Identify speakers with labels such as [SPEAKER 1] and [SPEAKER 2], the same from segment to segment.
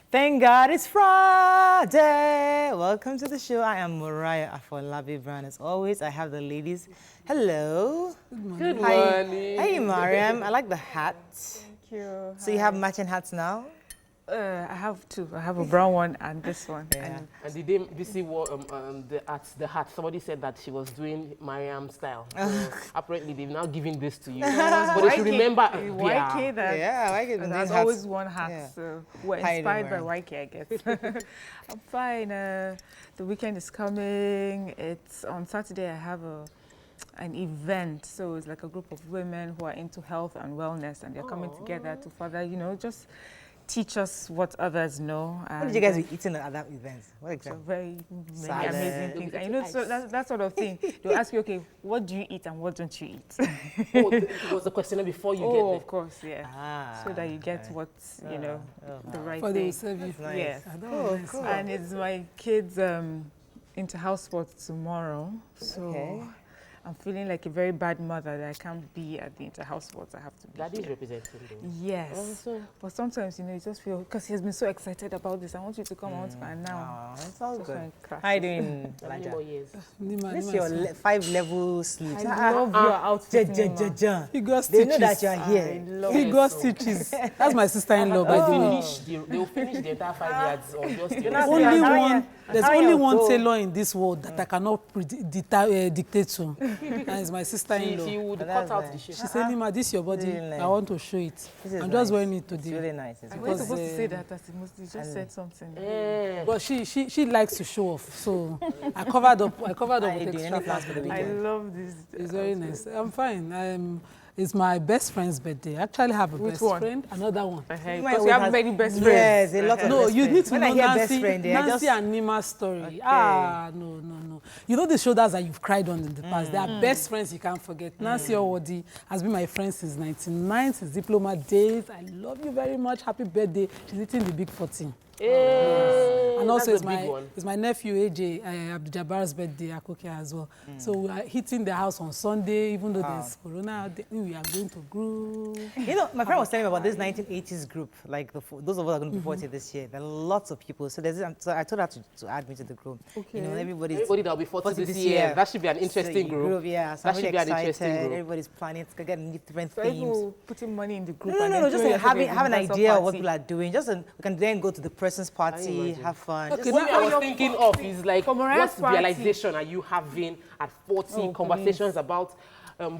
[SPEAKER 1] Thank God it's Friday. Welcome to the show. I am Morayo Afolabi Brown. As always, I have the ladies. Hello.
[SPEAKER 2] Good morning.
[SPEAKER 1] Hi, Mariam. I like the hat.
[SPEAKER 3] Thank you.
[SPEAKER 1] So you have matching hats now?
[SPEAKER 3] I have two. I have a brown one and this one.
[SPEAKER 1] Yeah.
[SPEAKER 2] And did you see what the hat? Somebody said that she was doing Mariam style. So apparently they've now given this to you. But if you remember,
[SPEAKER 3] YK that.
[SPEAKER 1] Yeah, I like it.
[SPEAKER 3] There's always one hat.
[SPEAKER 1] Yeah.
[SPEAKER 3] So we're inspired by YK, I guess. I'm fine. The weekend is coming. It's on Saturday. I have an event. So it's like a group of women who are into health and wellness, and they're coming together to further, just teach us what others know.
[SPEAKER 1] What did you guys be eating at that event? What exactly?
[SPEAKER 3] Very many amazing things. And so that sort of thing. They'll ask you, okay, what do you eat and what don't you eat?
[SPEAKER 2] It was the question before you get there.
[SPEAKER 3] Of course, yeah. So that you get what's, the right
[SPEAKER 4] for
[SPEAKER 3] thing.
[SPEAKER 4] the service.
[SPEAKER 1] Nice.
[SPEAKER 3] Yes.
[SPEAKER 1] Cool.
[SPEAKER 3] And it's my kids' into house sports tomorrow. So I'm feeling like a very bad mother that I can't be at the inter-house sports. I have to be.
[SPEAKER 2] Daddy's representing them.
[SPEAKER 3] Yes. But sometimes, you just feel, because he has been so excited about this. I want you to come, and now.
[SPEAKER 1] It's all good.
[SPEAKER 3] How
[SPEAKER 1] How you doing,
[SPEAKER 2] How many more years?
[SPEAKER 1] This is your 5-level sleeves.
[SPEAKER 3] I love your outfit.
[SPEAKER 4] Figure
[SPEAKER 1] They know
[SPEAKER 4] stitches.
[SPEAKER 1] that you are here.
[SPEAKER 4] Figure stitches. That's my sister-in-law, by the way.
[SPEAKER 2] They will finish the entire 5 years on just your
[SPEAKER 4] There's only one tailor in this world that I cannot dictate to, and it's my sister-in-law.
[SPEAKER 2] She would cut out the shape.
[SPEAKER 4] She said, Nyma, this is your body.
[SPEAKER 1] Really nice.
[SPEAKER 4] I want to show it. I'm just wearing it today.
[SPEAKER 1] It's really nice.
[SPEAKER 3] I was supposed to say that as you just said something.
[SPEAKER 4] But she likes to show off, so I covered up with extra
[SPEAKER 1] plans for the
[SPEAKER 4] flowers.
[SPEAKER 3] I
[SPEAKER 1] weekend?
[SPEAKER 3] love this.
[SPEAKER 4] It's very nice. I'm fine. It's my best friend's birthday. I actually have a best friend, another one.
[SPEAKER 3] Because you have many best friends.
[SPEAKER 1] Yes, a lot of
[SPEAKER 4] No,
[SPEAKER 1] best
[SPEAKER 4] you
[SPEAKER 1] friends.
[SPEAKER 4] need to
[SPEAKER 1] When
[SPEAKER 4] know
[SPEAKER 1] I hear
[SPEAKER 4] Nancy,
[SPEAKER 1] best friend,
[SPEAKER 4] Nancy and Nyma's story.
[SPEAKER 1] Okay.
[SPEAKER 4] No. You know the shoulders that you've cried on in the past. They are best friends you can't forget. Nancy Owodi has been my friend since 1999, since diploma days. I love you very much. Happy birthday. She's eating the big 14. And also it's my nephew AJ Abdul-Jabbar's birthday at Kokia as well. So we are hitting the house on Sunday, even though there's Corona out there, we are going to groove.
[SPEAKER 1] My friend was telling me about this 1980s group, like those of us are going to be 40 this year. There are lots of people. So so I told her to add me to the group.
[SPEAKER 3] Okay.
[SPEAKER 1] Everybody
[SPEAKER 2] that will be 40 this year. That should be an interesting group.
[SPEAKER 1] Yeah, so
[SPEAKER 2] that
[SPEAKER 1] I'm
[SPEAKER 2] should
[SPEAKER 1] really
[SPEAKER 2] be an
[SPEAKER 1] excited.
[SPEAKER 2] interesting group.
[SPEAKER 1] Everybody's planning to get different
[SPEAKER 3] So
[SPEAKER 1] themes.
[SPEAKER 3] people putting money in the group.
[SPEAKER 1] No, just have an idea of what people are doing. Just we can then go to the person's party, have fun.
[SPEAKER 4] Okay,
[SPEAKER 2] What I was thinking of is like,
[SPEAKER 3] Mariah's
[SPEAKER 2] what realization are you having at 40? Conversations about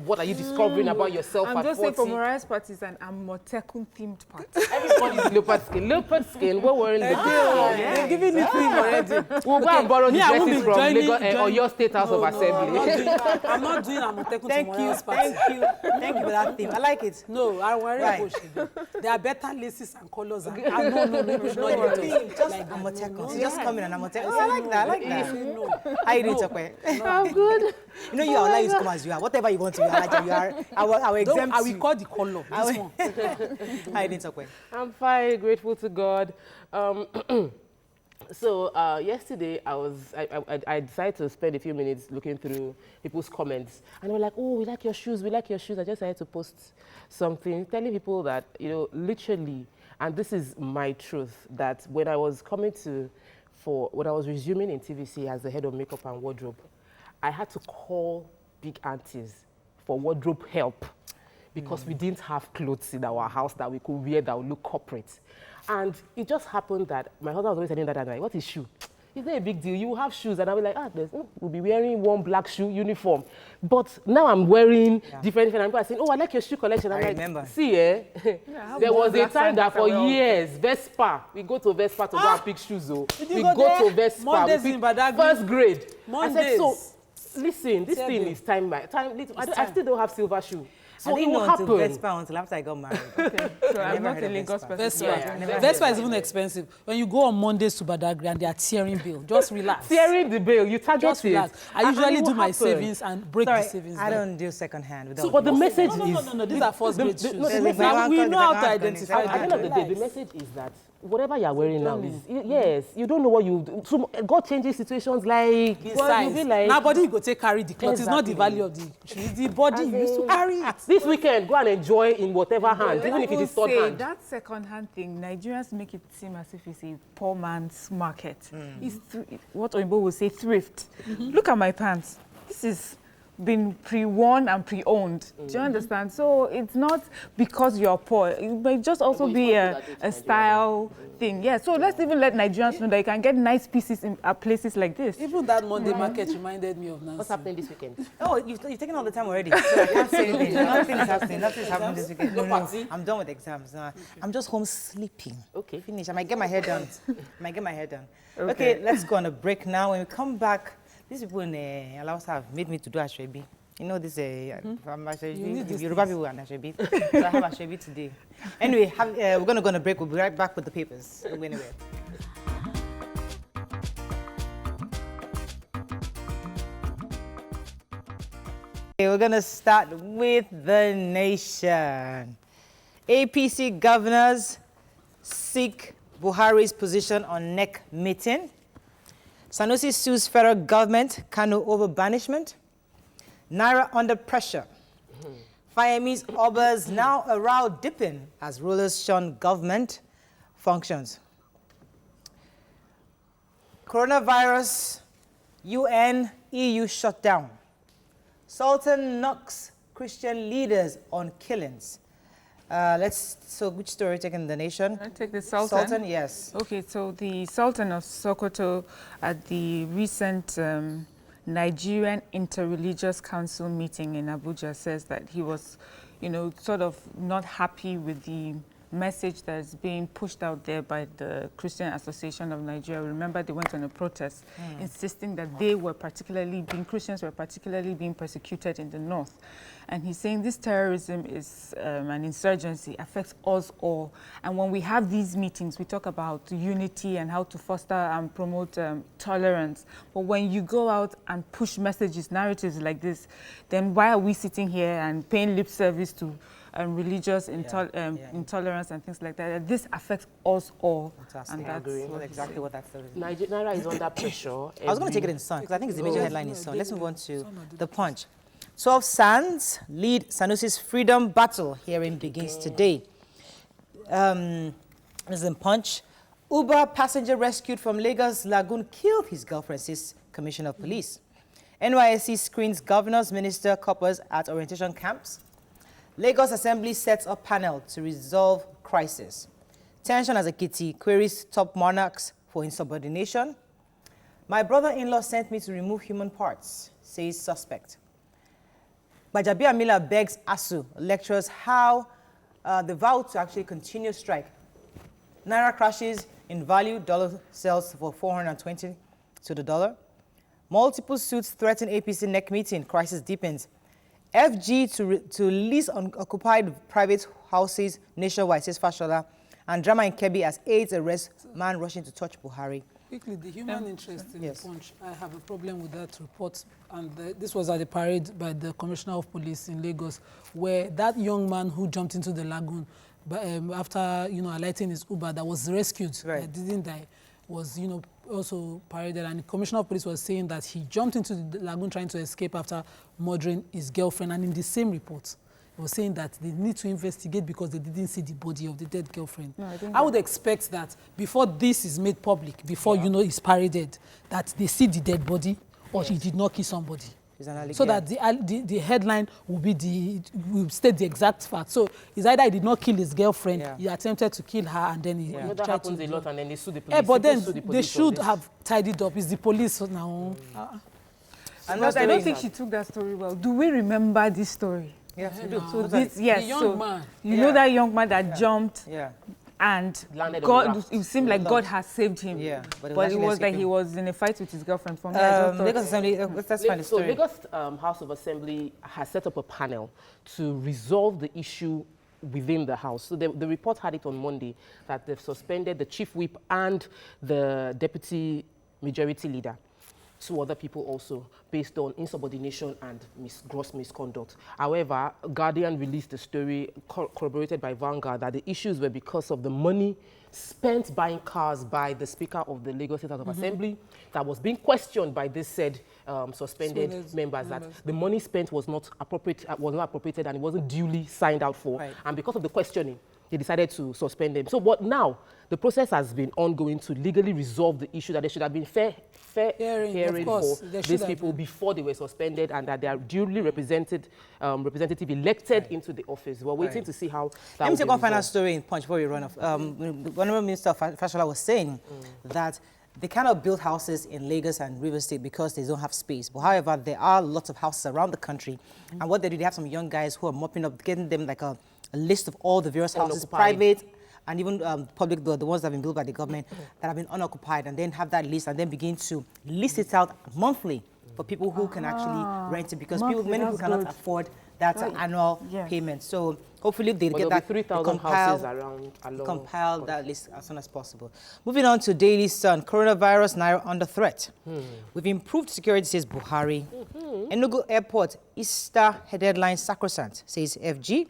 [SPEAKER 2] what are you discovering about yourself
[SPEAKER 3] I'm
[SPEAKER 2] at 40?
[SPEAKER 3] just saying for Mariah's party is an Amotekun themed party.
[SPEAKER 2] Everybody's leopard skin. Leopard skin, we're wearing the
[SPEAKER 4] They're giving me theme already.
[SPEAKER 2] We'll go and borrow the
[SPEAKER 4] I won't
[SPEAKER 2] dresses
[SPEAKER 4] be
[SPEAKER 2] from
[SPEAKER 4] joining-
[SPEAKER 2] Lagos or your state house of assembly.
[SPEAKER 4] I'm not doing Amotekun
[SPEAKER 1] Thank you,
[SPEAKER 4] tomorrow's party.
[SPEAKER 1] thank you for that theme. I like it.
[SPEAKER 4] No, I'm wearing
[SPEAKER 1] Right.
[SPEAKER 4] There are better laces and colors. No, maybe should not do it.
[SPEAKER 1] Just Amotekun. So just come in and Amotekun. Oh, I like that.
[SPEAKER 4] No.
[SPEAKER 1] How you doing, Tope?
[SPEAKER 3] I'm good.
[SPEAKER 1] You will allow you to come as you are. Whatever you want to be, Alaja, you are. I will exempt
[SPEAKER 4] I will
[SPEAKER 1] you.
[SPEAKER 4] call the color. This one.
[SPEAKER 1] How you doing, Tope?
[SPEAKER 2] I'm fine, grateful to God. So yesterday I decided to spend a few minutes looking through people's comments, and they were like, "Oh, we like your shoes. I just decided to post something telling people that literally, and this is my truth, that when I was when I was resuming in TVC as the head of makeup and wardrobe, I had to call big aunties for wardrobe help because we didn't have clothes in our house that we could wear that would look corporate. And it just happened that my husband was always telling that, like, what is shoe? It's not a big deal. You have shoes. And I'll be like, we'll be wearing one black shoe uniform. But now I'm wearing different. And people are saying, oh, I like your shoe collection. I'm like,
[SPEAKER 1] remember.
[SPEAKER 2] See, there was a time that for years, Vespa, we go to Vespa to go and pick shoes. We go to Vespa.
[SPEAKER 4] Mondays in Badagry.
[SPEAKER 2] First grade.
[SPEAKER 4] Mondays.
[SPEAKER 2] I said, so, listen, this thing is time by time. I still don't have silver shoe. So
[SPEAKER 1] I didn't
[SPEAKER 2] it will
[SPEAKER 1] know until
[SPEAKER 2] happen.
[SPEAKER 1] Vespa until after I got married.
[SPEAKER 3] So I'm not a Lagos person.
[SPEAKER 4] Vespa is even expensive. When you go on Mondays to Badagry and they are tearing bill, just relax.
[SPEAKER 2] Tearing the bill, you target
[SPEAKER 4] Just relax. I usually do my savings and break the
[SPEAKER 1] Sorry,
[SPEAKER 4] savings.
[SPEAKER 1] I don't do second hand.
[SPEAKER 2] So, but the message is...
[SPEAKER 4] No. These are first grade shoes.
[SPEAKER 2] no, the
[SPEAKER 4] we
[SPEAKER 2] message-
[SPEAKER 4] know how to identify
[SPEAKER 2] At the end of the day,
[SPEAKER 4] them.
[SPEAKER 2] the message is that whatever you're wearing now is, yes, you don't know what you do. So God changes situations like,
[SPEAKER 4] Well,
[SPEAKER 2] you be like,
[SPEAKER 4] now body you go take carry the cloth. It's not the value of the shoe, it's the body you used to carry it.
[SPEAKER 2] this weekend, go and enjoy in whatever hand, even if it is third hand.
[SPEAKER 3] That second-hand thing, Nigerians make it seem as if it's a poor man's market. It's what Oyinbo will say thrift. Look at my pants. This is been pre-worn and pre-owned. Do you understand? So it's not because you're poor. It might just also be a style thing. Yeah, so let's even let Nigerians know that you can get nice pieces in places like this.
[SPEAKER 4] Even that Monday market reminded me of Nancy.
[SPEAKER 2] What's happening this weekend?
[SPEAKER 1] Oh, you've taken all the time already. So I can't say anything. Nothing is happening. Nothing is happening this weekend. No. I'm done with exams. No, I'm just home sleeping.
[SPEAKER 2] Okay.
[SPEAKER 1] Finish. I might get my hair done. Okay, let's go on a break now. When we come back, these people in Alausa have made me to do Ashwebi. You know this, I'm Ashwebi, Yoruba people and Ashwebi. So I have Ashwebi today. Anyway, we're going to go on a break. We'll be right back with the papers. Don't go anywhere. Okay, we're going to start with the nation. APC governors seek Buhari's position on NEC meeting. Sanusi sues federal government, Kano over banishment. Naira under pressure. Fayemi's obas now a row dipping as rulers shun government functions. Coronavirus, UN, EU shutdown. Sultan knocks Christian leaders on killings. So which story taking the nation?
[SPEAKER 3] I take the Sultan.
[SPEAKER 1] Sultan, yes.
[SPEAKER 3] Okay, so the Sultan of Sokoto at the recent Nigerian Interreligious Council meeting in Abuja says that he was, sort of not happy with the message that's being pushed out there by the Christian Association of Nigeria. Remember, they went on a protest insisting that Christians were particularly being persecuted in the north. And he's saying this terrorism is an insurgency, affects us all. And when we have these meetings, we talk about unity and how to foster and promote tolerance. But when you go out and push messages, narratives like this, then why are we sitting here and paying lip service to religious intolerance and things like that? This affects us all.
[SPEAKER 1] Fantastic. And that's exactly what that story is.
[SPEAKER 2] Naira is under pressure.
[SPEAKER 1] I was going to take it in Sun, because I think it's the major headline in Sun. Let's move on to the Punch. 12 Sands lead Sanusi's freedom battle. Hearing begins today. This is in Punch. Uber passenger rescued from Lagos Lagoon killed his girlfriend, says Commissioner of Police. NYSC screens governors, minister, coppers at orientation camps. Lagos Assembly sets up panel to resolve crisis. Tension as a kitty queries top monarchs for insubordination. My brother-in-law sent me to remove human parts, says suspect. Bajabi Amila begs ASU lecturers how they vow to actually continue strike. Naira crashes in value, dollar sells for 420 to the dollar. Multiple suits threaten APC NEC meeting, crisis deepens. FG to lease unoccupied private houses nationwide, says Fashola. And drama in Kebbi as AIDS arrest man rushing to touch Buhari.
[SPEAKER 4] Quickly, the human interest in the Punch, I have a problem with that report. And this was at the parade by the Commissioner of Police in Lagos, where that young man who jumped into the lagoon after, alighting his Uber that was rescued, that didn't die, was, also paraded. And the Commissioner of Police was saying that he jumped into the lagoon trying to escape after murdering his girlfriend. And in the same report, he was saying that they need to investigate because they didn't see the body of the dead girlfriend. No, I would expect that before this is made public, before it's paraded, that they see the dead body or he did not kill somebody. So that the headline will state the exact fact. So it's either he did not kill his girlfriend, he attempted to kill her, and then he
[SPEAKER 2] that
[SPEAKER 4] tried
[SPEAKER 2] happens
[SPEAKER 4] to...
[SPEAKER 2] a lot, and then they sue the police.
[SPEAKER 4] but then they should have tidied up. It's the police now.
[SPEAKER 3] And I don't think she took that story well. Do we remember this story?
[SPEAKER 1] Yes, we do.
[SPEAKER 3] So this, yes,
[SPEAKER 4] the young man.
[SPEAKER 3] You know that young man that jumped and
[SPEAKER 2] God,
[SPEAKER 3] it seemed like God has saved him.
[SPEAKER 1] Yeah,
[SPEAKER 3] but it was like he was in a fight with his girlfriend from
[SPEAKER 1] Lagos Assembly, let's find the story.
[SPEAKER 2] So Lagos House of Assembly has set up a panel to resolve the issue within the House. So the report had it on Monday that they've suspended the chief whip and the deputy majority leader. 2 other people also, based on insubordination and gross misconduct. However, Guardian released a story corroborated by Vanguard that the issues were because of the money spent buying cars by the Speaker of the Lagos State House of Assembly that was being questioned by this said suspended members, that the money spent was not appropriated and it wasn't duly signed out for.
[SPEAKER 1] Right.
[SPEAKER 2] And because of the questioning, they decided to suspend them. So what now? The process has been ongoing to legally resolve the issue, that there should have been fair hearing for these people before they were suspended, and that they are duly representative elected into the office. We're waiting to see how that
[SPEAKER 1] Let me take one final
[SPEAKER 2] resolved.
[SPEAKER 1] story in Punch before we run off. Honorable Minister of Fashola was saying that they cannot build houses in Lagos and Rivers State because they don't have space. But however, there are lots of houses around the country. And what they do, they have some young guys who are mopping up, getting them like a list of all the various houses, private and even public, the ones that have been built by the government, that have been unoccupied, and then have that list and then begin to list it out monthly for people who can actually rent it, because many people cannot afford that annual payment. So hopefully they get that
[SPEAKER 2] 3,000 houses around
[SPEAKER 1] compile that list as soon as possible. Moving on to Daily Sun, coronavirus Naira under threat. We've improved security, says Buhari. Enugu Airport, Easter headline sacrosanct, says FG.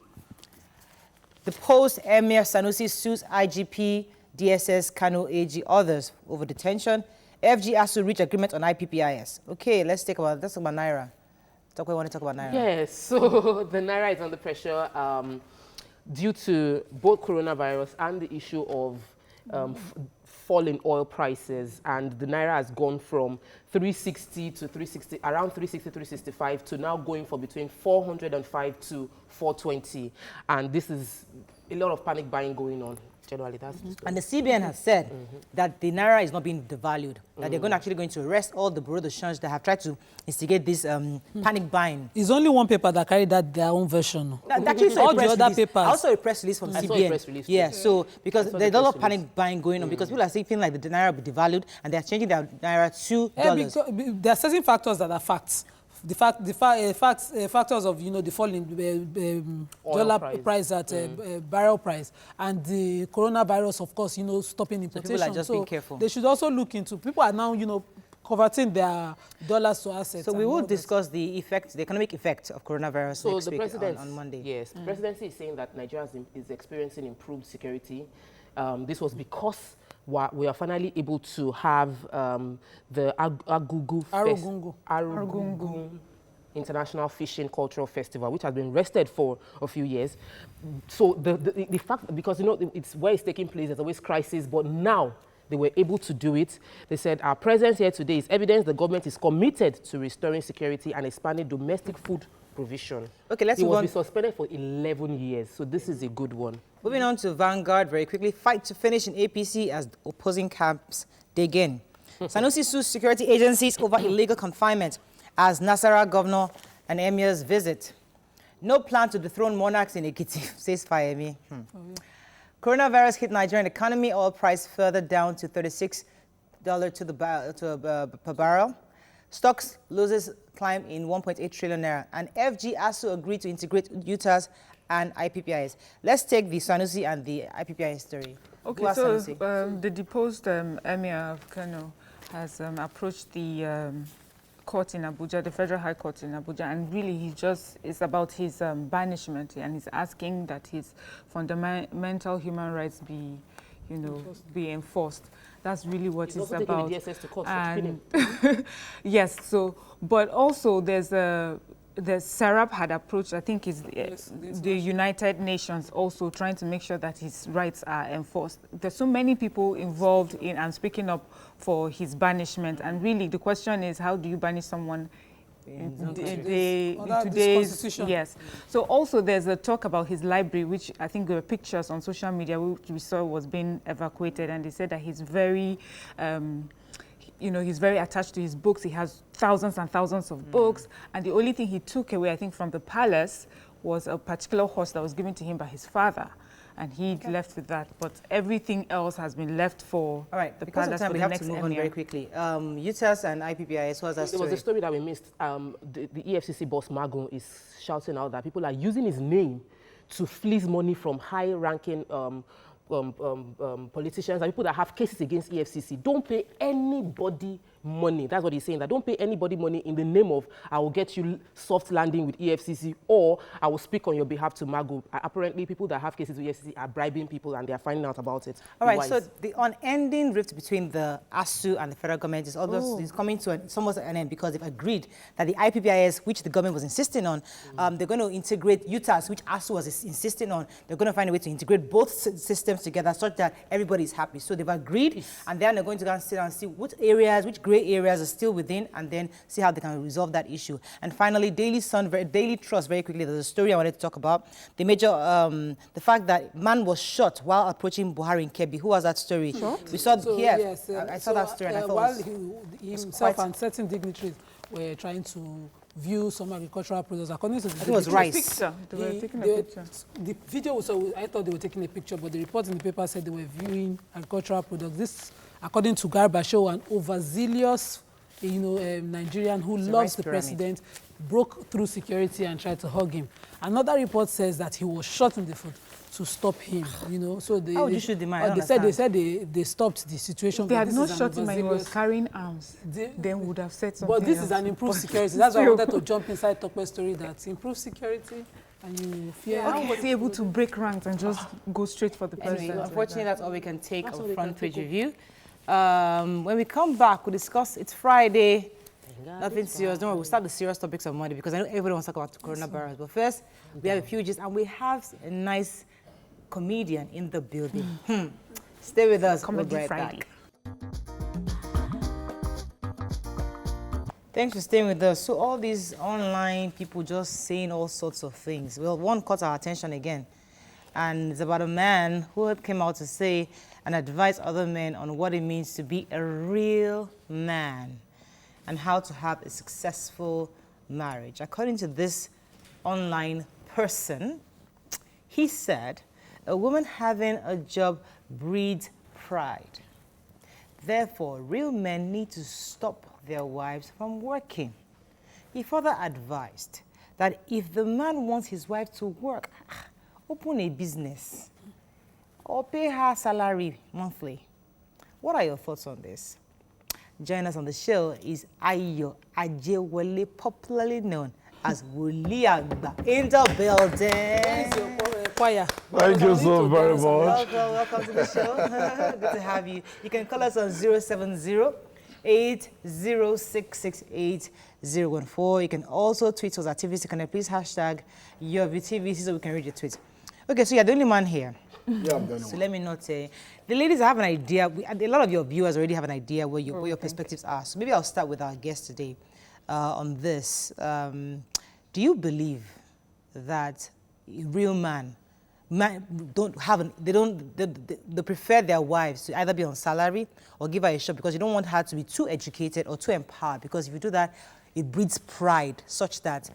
[SPEAKER 1] The Post Emir Sanusi sues IGP, DSS, Kano AG, others over detention. FG has to reach agreement on IPPIS. Okay, let's talk about Naira. We want to talk about Naira.
[SPEAKER 2] Yes, so the Naira is under pressure due to both coronavirus and the issue of falling oil prices, and the Naira has gone from 360 to 360, around 360, 365, to now going for between 405 to 420. And this is a lot of panic buying going on. Generally, that's the story.
[SPEAKER 1] And the CBN has said that the Naira is not being devalued, that they're actually going to arrest all the bureau de change that have tried to instigate this panic buying.
[SPEAKER 4] It's only one paper that carried their own version.
[SPEAKER 1] Actually,
[SPEAKER 4] all the other papers.
[SPEAKER 1] I also a press release from the CBN.
[SPEAKER 2] I saw a press release.
[SPEAKER 1] Yeah, so because there's a lot of panic buying going on, because people are thinking like the Naira will be devalued, and they're changing their Naira to dollars.
[SPEAKER 4] There are certain factors that are facts. The factors of the falling dollar price at barrel price, and the coronavirus, of course, stopping importation.
[SPEAKER 1] So people are just being careful.
[SPEAKER 4] They should also look into. People are now converting their dollars to assets.
[SPEAKER 1] So we will discuss the economic effect of coronavirus next week on Monday.
[SPEAKER 2] Yes, the presidency is saying that Nigeria is experiencing improved security. This was because we are finally able to have the Arugungu International Fishing Cultural Festival, which has been rested for a few years. So the fact, because it's where it's taking place, there's always crisis, but now they were able to do it. They said our presence here today is evidence the government is committed to restoring security and expanding domestic food provision. Okay, let's move on. It was suspended for 11 years, so this is a good one.
[SPEAKER 1] Moving on to Vanguard very quickly. Fight to finish in APC as opposing camps dig in. Sanusi sues security agencies over illegal confinement as Nasarawa governor and emirs visit. No plan to dethrone monarchs in Ekiti, says Fayemi. Coronavirus hit Nigerian economy. Oil price further down to $36 per barrel. Stocks loses climb in 1.8 trillion naira. And FG also agreed to integrate UTAS and IPPIS. Let's take the Sanusi and the IPPIS story.
[SPEAKER 3] Okay, so the deposed emir of Kano has approached the court in Abuja, the Federal High Court in Abuja, and really it's about his banishment, and he's asking that his fundamental human rights be enforced. That's really what it's about.
[SPEAKER 2] The DSS to court
[SPEAKER 3] and yes, so, but also the Serap had approached, I think it's the United Nations also trying to make sure that his rights are enforced. There's so many people involved in and speaking up for his banishment, and really the question is, how do you banish someone in today's constitution? Yes. So also there's a talk about his library, which I think there were pictures on social media which we saw was being evacuated, and they said that he's very he's very attached to his books. He has thousands and thousands of books. And the only thing he took away, I think, from the palace was a particular horse that was given to him by his father. And he left with that. But everything else has been left for the palace for the next emir.
[SPEAKER 1] We have to move on very quickly. UTAS and IPPIS, what was that story?
[SPEAKER 2] There was a story that we missed. The EFCC boss, Magun, is shouting out that people are using his name to fleece money from high-ranking politicians and people that have cases against EFCC. Don't pay anybody money. That's what he's saying. That don't pay anybody money in the name of I will get you soft landing with EFCC or I will speak on your behalf to Mago. Apparently, people that have cases with EFCC are bribing people and they are finding out about it.
[SPEAKER 1] All right, so the unending rift between the ASU and the federal government is almost is coming to almost an end because they've agreed that the IPPIS, which the government was insisting on, they're going to integrate UTAS, which ASU was insisting on. They're going to find a way to integrate both systems together such that everybody is happy. So they've agreed, and then they're going to go and sit and see which areas, which gray areas are still within, and then see how they can resolve that issue. And finally, Daily Trust, very quickly, there's a story I wanted to talk about. The major, the fact that man was shot while approaching Buhari in Kebbi. Who was that story? Shot? We saw here. Yes, I saw that story. And I thought
[SPEAKER 4] while he himself and certain dignitaries were trying to view some agricultural products, according to the
[SPEAKER 1] it was rice.
[SPEAKER 3] Picture. They were taking a picture.
[SPEAKER 4] The video was, I thought they were taking a picture, but the report in the paper said they were viewing agricultural products. This, according to Garba, show an overzealous, Nigerian who loves the president, broke through security and tried to hug him. Another report says that he was shot in the foot to stop him, So they,
[SPEAKER 1] how would you shoot the man?
[SPEAKER 4] They said they stopped the situation.
[SPEAKER 3] If they had not shot him and he was carrying arms, then would have said something.
[SPEAKER 4] But this is an improved security. That's why I wanted to jump inside Tope's story, that improved security and you fear.
[SPEAKER 3] How was he able to break ranks and just go straight for the president?
[SPEAKER 1] Anyway, unfortunately, that's all we can take on front page review. When we come back, we'll discuss, it's Friday, nothing serious. Don't worry, we'll start the serious topics on Monday because I know everybody wants to talk about coronavirus. But first, we have a few gist and we have a nice comedian in the building. Stay with us. Comedy we'll Friday. Thanks for staying with us. So all these online people just saying all sorts of things. Well, one caught our attention again. And it's about a man who came out to say and advise other men on what it means to be a real man and how to have a successful marriage. According to this online person, he said, a woman having a job breeds pride. Therefore, real men need to stop their wives from working. He further advised that if the man wants his wife to work, open a business or pay her salary monthly. What are your thoughts on this? Join us on the show is Ayo Ajewole, popularly known as Woli Agba, in the building.
[SPEAKER 5] Thank you so very much.
[SPEAKER 1] Welcome to the show. Good to have you. You can call us on 070-80668014. You can also tweet us at TVC Connect. Please hashtag your VTVC so we can read your tweets. Okay, so you're the only man here.
[SPEAKER 5] Yeah, I'm the only one.
[SPEAKER 1] So let me not say. The ladies have an idea. A lot of your viewers already have an idea where your perspectives are. So maybe I'll start with our guest today on this. Do you believe that real men they prefer their wives to either be on salary or give her a shot because you don't want her to be too educated or too empowered, because if you do that, it breeds pride such that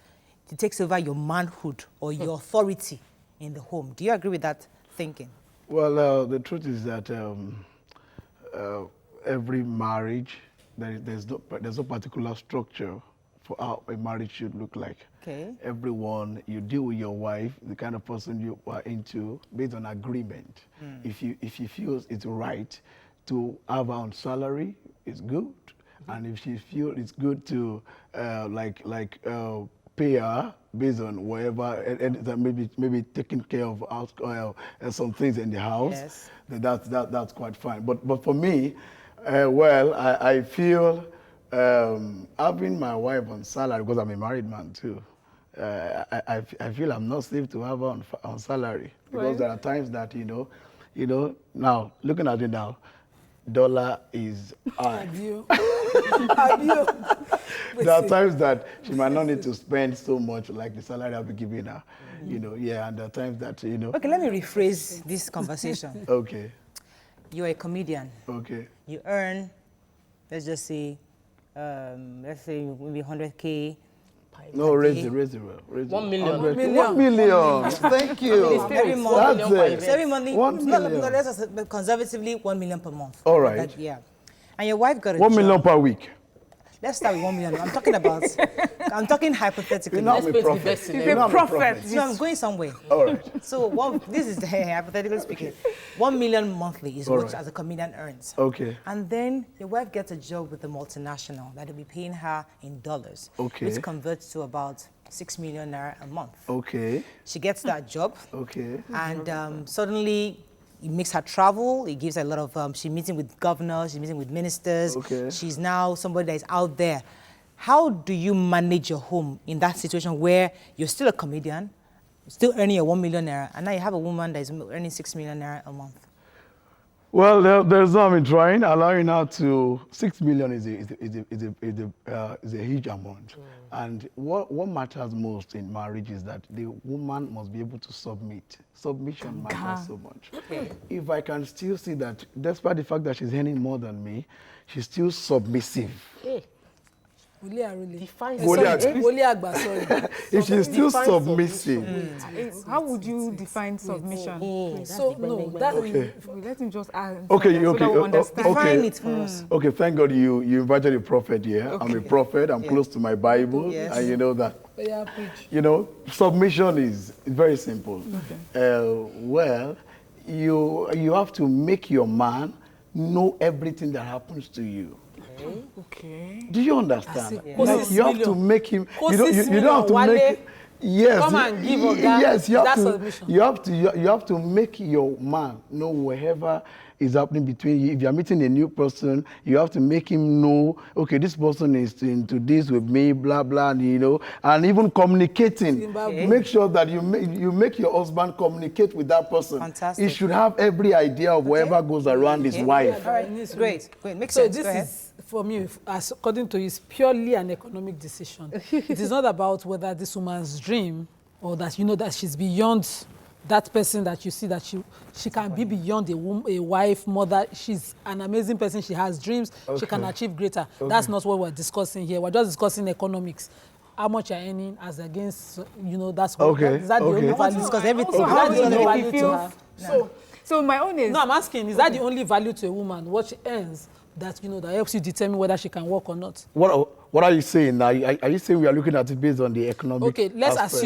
[SPEAKER 1] it takes over your manhood or your authority in the home. Do you agree with that thinking?
[SPEAKER 5] Well, the truth is that every marriage, there's no particular structure for how a marriage should look like.
[SPEAKER 1] Okay.
[SPEAKER 5] Everyone, you deal with your wife, the kind of person you are into, based on agreement. If you feel it's right to have her on salary, it's good. And if she feels it's good to pay her based on whatever, and maybe taking care of some things in the house,
[SPEAKER 1] yes,
[SPEAKER 5] then that's quite fine. But for me, I feel having my wife on salary, because I'm a married man too, I feel I'm not safe to have her on salary, because there are times that now looking at it now, dollar is high. There are times that she might not need to spend so much like the salary I'll be giving her, and there are times that
[SPEAKER 1] Okay, let me rephrase this conversation.
[SPEAKER 5] Okay.
[SPEAKER 1] You're a comedian.
[SPEAKER 5] Okay.
[SPEAKER 1] You earn, let's just say, maybe 100K.
[SPEAKER 5] No, raise it.
[SPEAKER 2] 1 million.
[SPEAKER 5] 1 million. Thank you.
[SPEAKER 1] Every month.
[SPEAKER 5] That's it.
[SPEAKER 1] Every month.
[SPEAKER 5] 1 million.
[SPEAKER 1] Let's conservatively 1 million per month.
[SPEAKER 5] All right.
[SPEAKER 1] Yeah. And your wife got a
[SPEAKER 5] 1 million
[SPEAKER 1] job.
[SPEAKER 5] per week.
[SPEAKER 1] let's start with 1 million. I'm talking hypothetically.
[SPEAKER 5] You're not a prophet.
[SPEAKER 2] He's
[SPEAKER 5] You're not a prophet.
[SPEAKER 1] So I'm going somewhere.
[SPEAKER 5] All right.
[SPEAKER 1] So this is hypothetically speaking. 1 million monthly is what as a comedian earns.
[SPEAKER 5] Okay.
[SPEAKER 1] And then your wife gets a job with a multinational that will be paying her in dollars.
[SPEAKER 5] Okay.
[SPEAKER 1] Which converts to about 6 million naira a month.
[SPEAKER 5] Okay.
[SPEAKER 1] She gets that job.
[SPEAKER 5] Okay.
[SPEAKER 1] And suddenly it makes her travel. It gives her a lot of, she's meeting with governors, she's meeting with ministers.
[SPEAKER 5] Okay.
[SPEAKER 1] She's now somebody that is out there. How do you manage your home in that situation where you're still a comedian, still earning your 1 million naira, and now you have a woman that is earning 6 million naira a month?
[SPEAKER 5] Well, there's no harm in trying. Allowing her to 6 million is a huge amount. And what matters most in marriage is that the woman must be able to submit. Submission matters so much. Okay. If I can still see that, despite the fact that she's earning more than me, she's still submissive.
[SPEAKER 2] Hey.
[SPEAKER 4] Woli Agba, sorry.
[SPEAKER 5] If she's still submissive.
[SPEAKER 3] How would you define submission?
[SPEAKER 4] So, no, that
[SPEAKER 5] okay.
[SPEAKER 3] Let him just answer.
[SPEAKER 5] Okay,
[SPEAKER 3] so that we'll understand.
[SPEAKER 1] Define it for us.
[SPEAKER 5] Okay, thank God you invited a prophet here. Okay. I'm a prophet. I'm close to my Bible.
[SPEAKER 1] Yes.
[SPEAKER 5] And you know that.
[SPEAKER 4] Yeah, preach.
[SPEAKER 5] You know, submission is very simple. Okay. Well, you have to make your man know everything that happens to you.
[SPEAKER 3] Okay.
[SPEAKER 5] Do you understand?
[SPEAKER 4] Yeah.
[SPEAKER 5] Like you have to make him. You don't have to
[SPEAKER 4] Wale,
[SPEAKER 5] make. Yes.
[SPEAKER 4] Come and give Oga.
[SPEAKER 5] Yes, you have
[SPEAKER 4] That's
[SPEAKER 5] to.
[SPEAKER 4] submission.
[SPEAKER 5] You have to make your man know wherever is happening between you. If you are meeting a new person, you have to make him know. Okay, this person is into this with me, blah blah. And, you know, and even communicating.
[SPEAKER 4] Okay.
[SPEAKER 5] Make sure that you make your husband communicate with that person.
[SPEAKER 1] Fantastic.
[SPEAKER 5] He should have every idea of whatever goes around his wife.
[SPEAKER 1] All right. Great. Makes
[SPEAKER 4] So
[SPEAKER 1] sense.
[SPEAKER 4] this
[SPEAKER 1] Go ahead.
[SPEAKER 4] is, for me, according to you, it's purely an economic decision. It is not about whether this woman's dream or that you know that she's beyond that person that you see that she can be beyond a wife, mother. She's an amazing person. She has dreams. Okay. She can achieve greater. Okay. That's not what we're discussing here. We're just discussing economics. How much you're earning as against, you know, that's what.
[SPEAKER 5] Okay.
[SPEAKER 4] Is that the only value?
[SPEAKER 1] Discuss everything.
[SPEAKER 3] Also,
[SPEAKER 4] Is that the only
[SPEAKER 3] how
[SPEAKER 4] value
[SPEAKER 3] you
[SPEAKER 4] to
[SPEAKER 3] feel?
[SPEAKER 4] her?
[SPEAKER 3] So my own is.
[SPEAKER 4] No, I'm asking, is that the only value to a woman, what she earns, that, you know, that helps you determine whether she can work or not?
[SPEAKER 5] What are you saying now? Are you saying we are looking at it based on the economic
[SPEAKER 4] Okay, let's
[SPEAKER 5] aspect?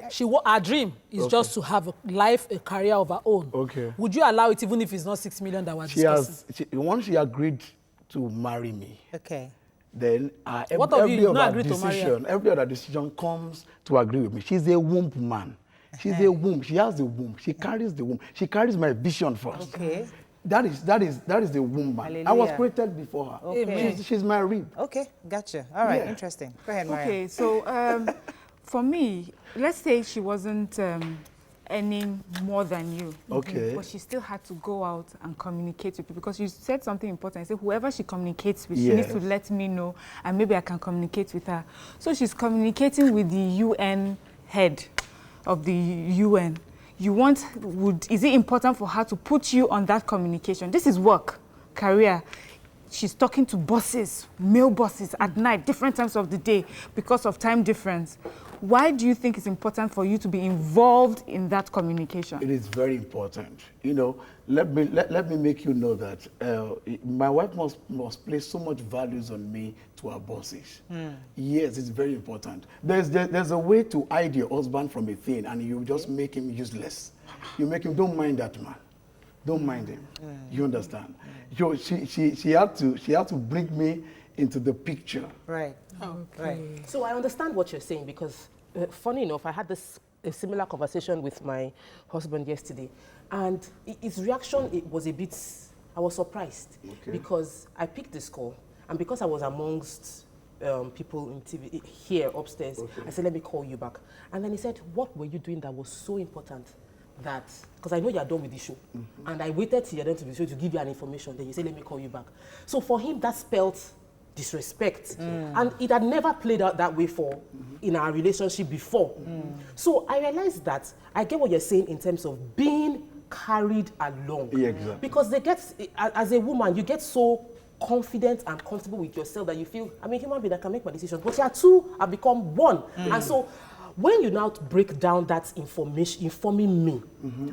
[SPEAKER 4] assume her dream is just to have a life, a career of her own.
[SPEAKER 5] Okay.
[SPEAKER 4] Would you allow it even if it's not 6 million that we're discussing?
[SPEAKER 5] Once she agreed to marry me,
[SPEAKER 1] Okay.
[SPEAKER 5] then
[SPEAKER 4] What of you? You not agree to marry her?
[SPEAKER 5] every other decision comes to agree with me. She's a womb man. She's a womb. She has the womb. She carries the womb. She carries my vision first. Okay. That is the womb man.
[SPEAKER 1] Hallelujah.
[SPEAKER 5] I was created before her.
[SPEAKER 1] Okay.
[SPEAKER 5] She's my rib.
[SPEAKER 1] Okay, gotcha. All right,
[SPEAKER 5] Yeah.
[SPEAKER 1] interesting. Go ahead, Mariam.
[SPEAKER 3] Okay, so for me, let's say she wasn't earning more than you.
[SPEAKER 5] Okay.
[SPEAKER 3] But she still had to go out and communicate with people, because you said something important. You said whoever she communicates with, she
[SPEAKER 5] Yes.
[SPEAKER 3] needs to let me know, and maybe I can communicate with her. So she's communicating with the UN head of the UN. Is it important for her to put you on that communication? This is work, career. She's talking to bosses, male bosses at night, different times of the day because of time difference. Why do you think it's important for you to be involved in that communication?
[SPEAKER 5] It is very important. You know, let me make you know that my wife must place so much values on me to her bosses. Yes, it's very important. There's a way to hide your husband from a thing, and you just make him useless. You make him, don't mind that man. Don't mind him. You understand? So she had to bring me into the picture.
[SPEAKER 1] Right. Right.
[SPEAKER 2] So I understand what you're saying, because funny enough, I had a similar conversation with my husband yesterday, and his reaction was a bit, I was surprised, because I picked this call, and because I was amongst people in TV here upstairs, I said, let me call you back. And then he said, what were you doing that was so important that, because I know you're done with the show, and I waited till you're done with the show to give you an information, then you said, let me call you back. So for him, that spelled disrespect, and it had never played out that way in our relationship before. So I realized that I get what you're saying in terms of being carried along.
[SPEAKER 5] Yeah, exactly.
[SPEAKER 2] Because as a woman, you get so confident and comfortable with yourself that you feel, I'm a human being that can make my decisions, but you two have become one. And so when you now break down that information, informing me,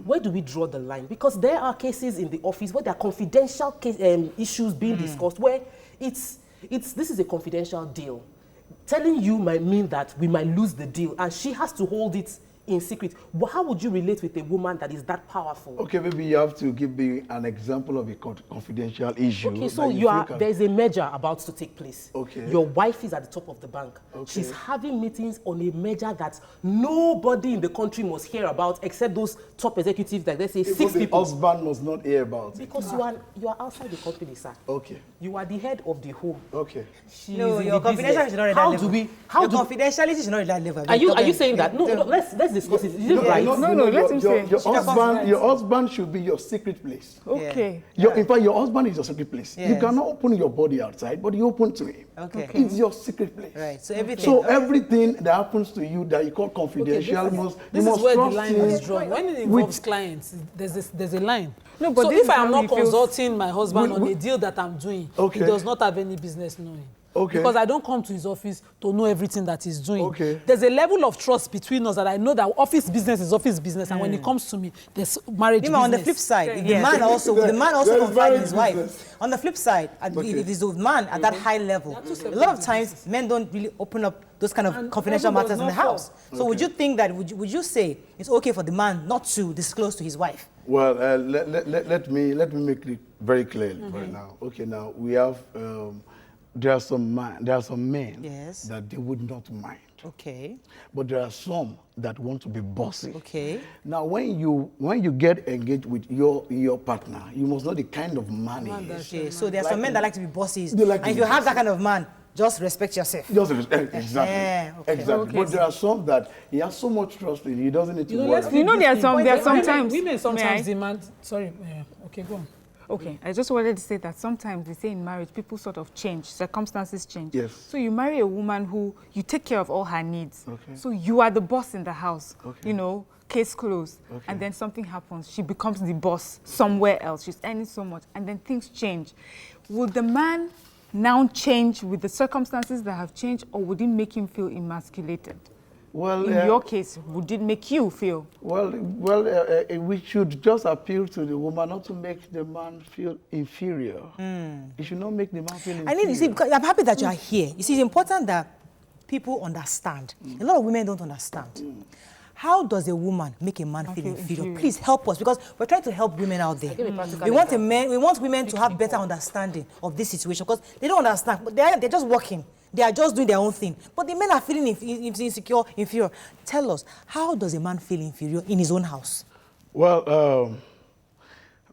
[SPEAKER 2] where do we draw the line? Because there are cases in the office where there are confidential issues being discussed, where this is a confidential deal. Telling you might mean that we might lose the deal, and she has to hold it in secret. But how would you relate with a woman that is that powerful?
[SPEAKER 5] Okay, maybe you have to give me an example of a confidential issue.
[SPEAKER 2] Okay, so there's a merger about to take place.
[SPEAKER 5] Okay.
[SPEAKER 2] Your wife is at the top of the bank.
[SPEAKER 5] Okay.
[SPEAKER 2] She's having meetings on a merger that nobody in the country must hear about except those top executives, like let's say
[SPEAKER 5] Even
[SPEAKER 2] 6
[SPEAKER 5] the
[SPEAKER 2] people.
[SPEAKER 5] husband must not hear about it.
[SPEAKER 2] Because you are outside the company, sir.
[SPEAKER 5] Okay.
[SPEAKER 2] You are the head of the home.
[SPEAKER 5] Okay.
[SPEAKER 2] She
[SPEAKER 1] No,
[SPEAKER 2] is in
[SPEAKER 1] your
[SPEAKER 2] the business.
[SPEAKER 1] confidentiality is not at that
[SPEAKER 2] How
[SPEAKER 1] level.
[SPEAKER 2] do we? How
[SPEAKER 1] Your
[SPEAKER 2] do?
[SPEAKER 1] confidentiality is not at that level.
[SPEAKER 2] Are you saying that? No, let's discuss it. Is it right?
[SPEAKER 3] No, let him say.
[SPEAKER 5] Your husband should be your secret place.
[SPEAKER 3] Okay.
[SPEAKER 5] In fact, your husband is your secret place. You
[SPEAKER 1] Yes.
[SPEAKER 5] cannot open your body outside, but you open to him.
[SPEAKER 1] Okay.
[SPEAKER 5] It's your secret place.
[SPEAKER 1] Right. So everything.
[SPEAKER 5] So everything that happens to you that you call confidential, you
[SPEAKER 4] This
[SPEAKER 5] must
[SPEAKER 4] is where the
[SPEAKER 5] trust
[SPEAKER 4] line
[SPEAKER 5] him.
[SPEAKER 4] is drawn. When it involves clients, there's a line.
[SPEAKER 3] No, but
[SPEAKER 4] so
[SPEAKER 3] this
[SPEAKER 4] if
[SPEAKER 3] is
[SPEAKER 4] I am
[SPEAKER 3] how
[SPEAKER 4] not
[SPEAKER 3] he feels.
[SPEAKER 4] consulting my husband on a deal that I'm doing,
[SPEAKER 5] Okay.
[SPEAKER 4] he does not have any business knowing.
[SPEAKER 5] Okay.
[SPEAKER 4] Because I don't come to his office to know everything that he's doing.
[SPEAKER 5] Okay.
[SPEAKER 4] There's a level of trust between us that I know that office business is office business, and when it comes to me, there's marriage business.
[SPEAKER 1] On the flip side, if
[SPEAKER 3] Yes.
[SPEAKER 1] the man also
[SPEAKER 5] There's
[SPEAKER 1] confide in his
[SPEAKER 5] marriage
[SPEAKER 1] wife.
[SPEAKER 5] business.
[SPEAKER 1] On the flip side, if it is the man at that high level, a lot of times men don't really open up those kind of confidential
[SPEAKER 4] everyone
[SPEAKER 1] matters
[SPEAKER 4] does
[SPEAKER 1] in the
[SPEAKER 4] not
[SPEAKER 1] house. So would you think that, would you say it's okay for the man not to disclose to his wife?
[SPEAKER 5] Well, let me make it very clear right now. Okay, now we have there are some men
[SPEAKER 1] Yes.
[SPEAKER 5] that they would not mind.
[SPEAKER 1] Okay.
[SPEAKER 5] But there are some that want to be bossy.
[SPEAKER 1] Okay.
[SPEAKER 5] Now, when you get engaged with your partner, you must know the kind of man he is.
[SPEAKER 1] Okay. So there are some men that like to be bosses.
[SPEAKER 5] They like to
[SPEAKER 1] And if
[SPEAKER 5] be
[SPEAKER 1] you have that
[SPEAKER 5] bossy.
[SPEAKER 1] kind of man, just respect yourself.
[SPEAKER 5] Exactly.
[SPEAKER 1] Okay.
[SPEAKER 5] Exactly.
[SPEAKER 3] Okay.
[SPEAKER 5] But there are some that he has so much trust in, he doesn't need to
[SPEAKER 4] You know,
[SPEAKER 5] worry.
[SPEAKER 4] let's
[SPEAKER 3] You know, there are
[SPEAKER 4] Women
[SPEAKER 3] sometimes.
[SPEAKER 4] sometimes
[SPEAKER 3] May I?
[SPEAKER 4] demand. Sorry. Okay, go on.
[SPEAKER 3] Okay, I just wanted to say that sometimes they say in marriage, people sort of change, circumstances change.
[SPEAKER 5] Yes.
[SPEAKER 3] So you marry a woman who you take care of all her needs.
[SPEAKER 5] Okay.
[SPEAKER 3] So you are the boss in the house,
[SPEAKER 5] Okay.
[SPEAKER 3] you know, case closed.
[SPEAKER 5] Okay.
[SPEAKER 3] And then something happens, she becomes the boss somewhere else. She's earning so much, and then things change. Would the man now change with the circumstances that have changed, or would it make him feel emasculated?
[SPEAKER 5] Well,
[SPEAKER 3] In your case, would it make you feel?
[SPEAKER 5] Well, we should just appeal to the woman, not to make the man feel inferior. It should not make the man feel inferior.
[SPEAKER 1] I need you see, because I'm happy that you are here. You see, it's important that people understand. A lot of women don't understand. How does a woman make a man feel inferior? Please help us, because we're trying to help women out there.
[SPEAKER 2] give a practical
[SPEAKER 1] We want
[SPEAKER 2] example.
[SPEAKER 1] we want women to have better understanding of this situation, because they don't understand. But they're just working. They are just doing their own thing. But the men are feeling insecure, inferior. Tell us, how does a man feel inferior in his own house?
[SPEAKER 5] Well,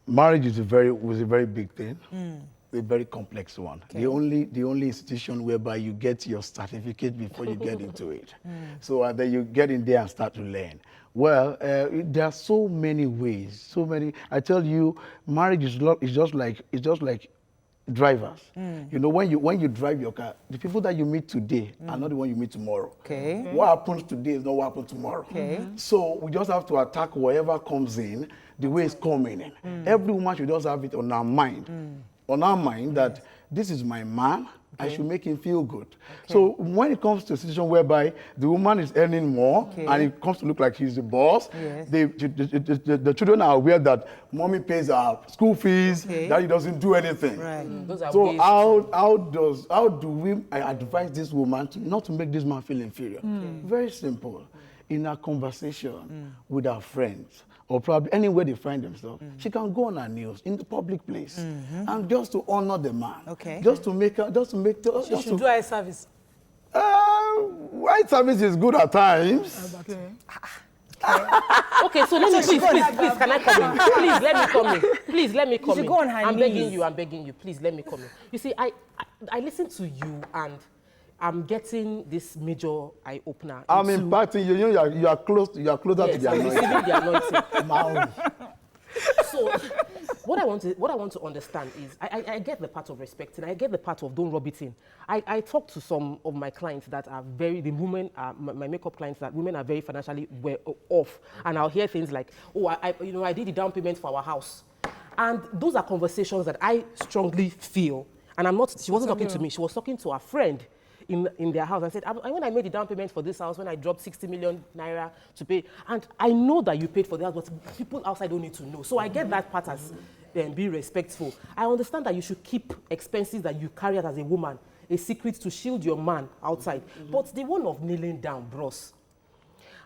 [SPEAKER 5] marriage is a very big thing, a very complex one.
[SPEAKER 1] Okay.
[SPEAKER 5] The only institution whereby you get your certificate before you get into it. So then you get in there and start to learn. Well, there are so many ways, so many. I tell you, marriage is just like drivers. You know, when you drive your car, the people that you meet today are not the one you meet tomorrow.
[SPEAKER 1] Okay.
[SPEAKER 5] What happens today is not what happens tomorrow.
[SPEAKER 1] Okay.
[SPEAKER 5] So we just have to attack whatever comes in the way it's coming in. Every woman should just have it on our mind. On our mind that this is my man, I should make him feel good. So when it comes to a situation whereby the woman is earning more and it comes to look like he's the boss,
[SPEAKER 1] Yes.
[SPEAKER 5] the children are aware that mommy pays our school fees, daddy doesn't do anything.
[SPEAKER 1] Right.
[SPEAKER 2] Those are
[SPEAKER 5] So
[SPEAKER 2] ways
[SPEAKER 5] how do we advise this woman not to make this man feel inferior? Very simple. In a conversation with her friends, or probably anywhere they find themselves, she can go on her news in the public place, and just to honor the man, just to make her,
[SPEAKER 4] She should do eye service.
[SPEAKER 5] White service is good at times.
[SPEAKER 2] Okay, so let me please, can I come in? Please let me come in. Please let me come
[SPEAKER 1] should
[SPEAKER 2] in.
[SPEAKER 1] go on her
[SPEAKER 2] I'm
[SPEAKER 1] knees.
[SPEAKER 2] begging you. Please let me come in. You see, I listen to you and I'm getting this major eye opener.
[SPEAKER 5] I'm impacting you. You know, you are closer to
[SPEAKER 2] Yes,
[SPEAKER 5] the
[SPEAKER 2] I'm
[SPEAKER 5] anointing.
[SPEAKER 2] receiving the anointing.
[SPEAKER 5] Maori.
[SPEAKER 2] So, what I want to understand is, I get the part of respecting, I get the part of don't rub it in. I talk to some of my clients that are the women, my makeup clients, that women are very financially off, and I'll hear things like, oh, I did the down payment for our house, and those are conversations that I strongly feel, and she wasn't talking to me, she was talking to a friend in their house. I said, when I made the down payment for this house, when I dropped 60 million naira to pay, and I know that you paid for the house, but people outside don't need to know. So I get that part as be respectful. I understand that you should keep expenses that you carry out as a woman a secret to shield your man outside. But the one of kneeling down, bros.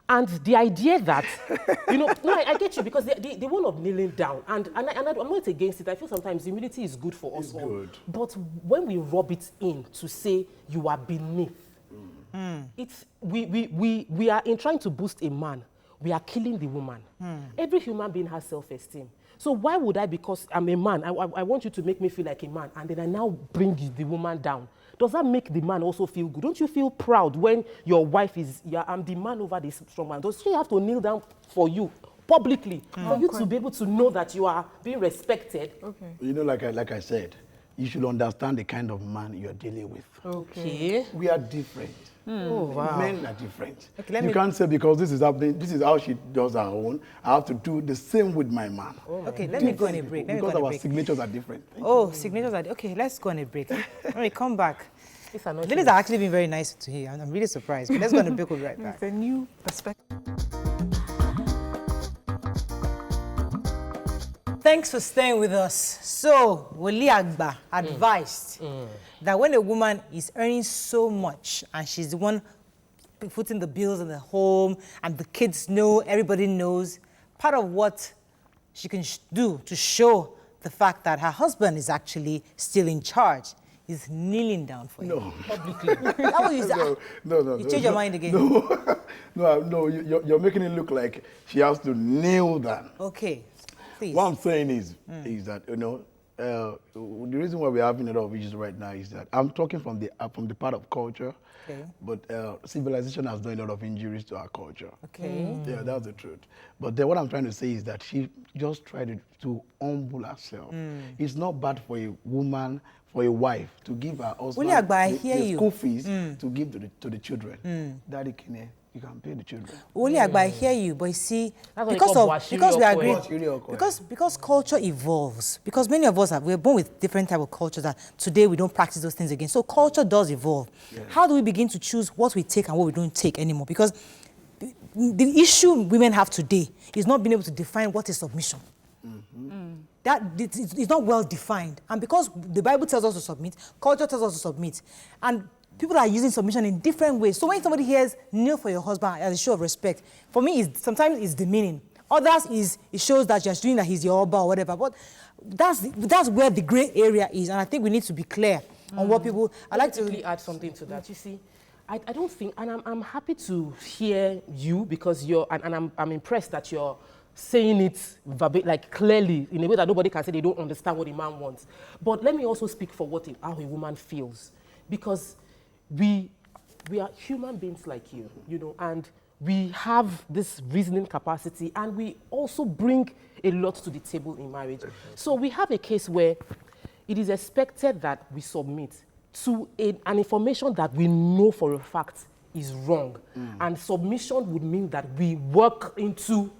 [SPEAKER 2] And the idea that, no, I get you, because the one of kneeling down, and I'm not against it. I feel sometimes humility is good for us all.
[SPEAKER 5] Good.
[SPEAKER 2] But when we rub it in to say you are beneath, we are in trying to boost a man, we are killing the woman. Every human being has self-esteem. So why would I, because I'm a man, I want you to make me feel like a man, and then I now bring the woman down? Does that make the man also feel good? Don't you feel proud when your wife is, I'm the man over this strong man? Does she have to kneel down for you publicly for you to be able to know that you are being respected?
[SPEAKER 3] Okay.
[SPEAKER 5] You know, like I said, you should understand the kind of man you're dealing with.
[SPEAKER 2] Okay.
[SPEAKER 5] We are different.
[SPEAKER 2] Oh, wow.
[SPEAKER 5] Men are different.
[SPEAKER 1] Okay,
[SPEAKER 5] you can't say because this is happening, this is how she does her own, I have to do the same with my man.
[SPEAKER 1] Okay, let me go on a break.
[SPEAKER 5] Because our signatures are different.
[SPEAKER 1] Signatures are... Okay, let's go on a break. When we come back,
[SPEAKER 2] Ladies
[SPEAKER 1] ladies are actually being very nice to hear. I'm really surprised. But let's go on a break. We'll be right back.
[SPEAKER 3] It's a new perspective.
[SPEAKER 1] Thanks for staying with us. So, Woli Agba advised that when a woman is earning so much and she's the one putting the bills in the home and the kids know, everybody knows, part of what she can do to show the fact that her husband is actually still in charge is kneeling down for you publicly. That was you said.
[SPEAKER 5] No.
[SPEAKER 1] You change your mind again.
[SPEAKER 5] No, you're making it look like she has to kneel down.
[SPEAKER 1] Okay, please.
[SPEAKER 5] What I'm saying is that, the reason why we're having a lot of issues right now is that I'm talking from the part of culture, but civilization has done a lot of injuries to our culture.
[SPEAKER 1] Okay.
[SPEAKER 5] Yeah, that's the truth. But then what I'm trying to say is that she just tried to humble herself. It's not bad for a woman, for a wife, to give her husband
[SPEAKER 1] Woli Agba, I hear
[SPEAKER 5] the
[SPEAKER 1] you.
[SPEAKER 5] school fees to give to the children. Daddy, you can pay the children.
[SPEAKER 1] Woli Agba, I hear you, but you see, because culture evolves, because many of us we're born with different type of cultures that today we don't practice those things again. So culture does evolve. Yeah. How do we begin to choose what we take and what we don't take anymore? Because the issue women have today is not being able to define what is submission. That it's not well defined, and because the Bible tells us to submit, culture tells us to submit, and people are using submission in different ways. So when somebody hears kneel for your husband as a show of respect, for me, sometimes it's demeaning. Others it shows that you're doing that he's your Oba or whatever. But that's where the gray area is, and I think we need to be clear on what people. I like to
[SPEAKER 2] add something to that. You see, I don't think, and I'm happy to hear you because I'm impressed that you're saying it like clearly in a way that nobody can say they don't understand what a man wants. But let me also speak for how a woman feels, because we are human beings like you, and we have this reasoning capacity, and we also bring a lot to the table in marriage. So we have a case where it is expected that we submit to an information that we know for a fact is wrong. And submission would mean that we walk into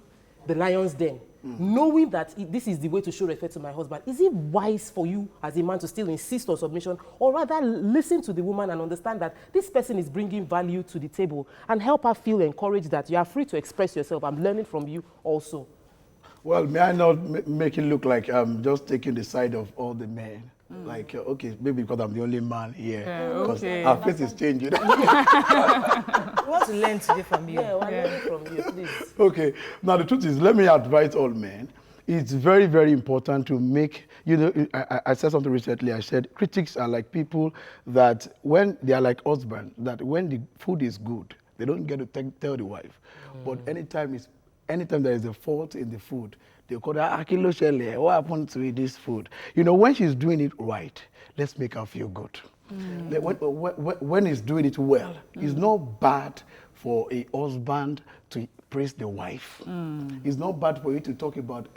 [SPEAKER 2] the lion's den, knowing that this is the way to show respect to my husband. Is it wise for you as a man to still insist on submission, or rather listen to the woman and understand that this person is bringing value to the table and help her feel encouraged that you are free to express yourself? I'm learning from you also.
[SPEAKER 5] Well, may I not make it look like I'm just taking the side of all the men? Like, okay, maybe because I'm the only man here, because our face is changing.
[SPEAKER 1] We want to learn today from you.
[SPEAKER 2] Yeah, we're learning from you, please.
[SPEAKER 5] Okay, now the truth is, let me advise all men. It's very, very important to make, I said something recently. I said critics are like people that when they are like husbands, that when the food is good, they don't get to tell the wife. But anytime there is a fault in the food, they call her, what happened to this food? When she's doing it right, let's make her feel good. When he's doing it well, it's not bad for a husband to praise the wife. It's not bad for you to talk about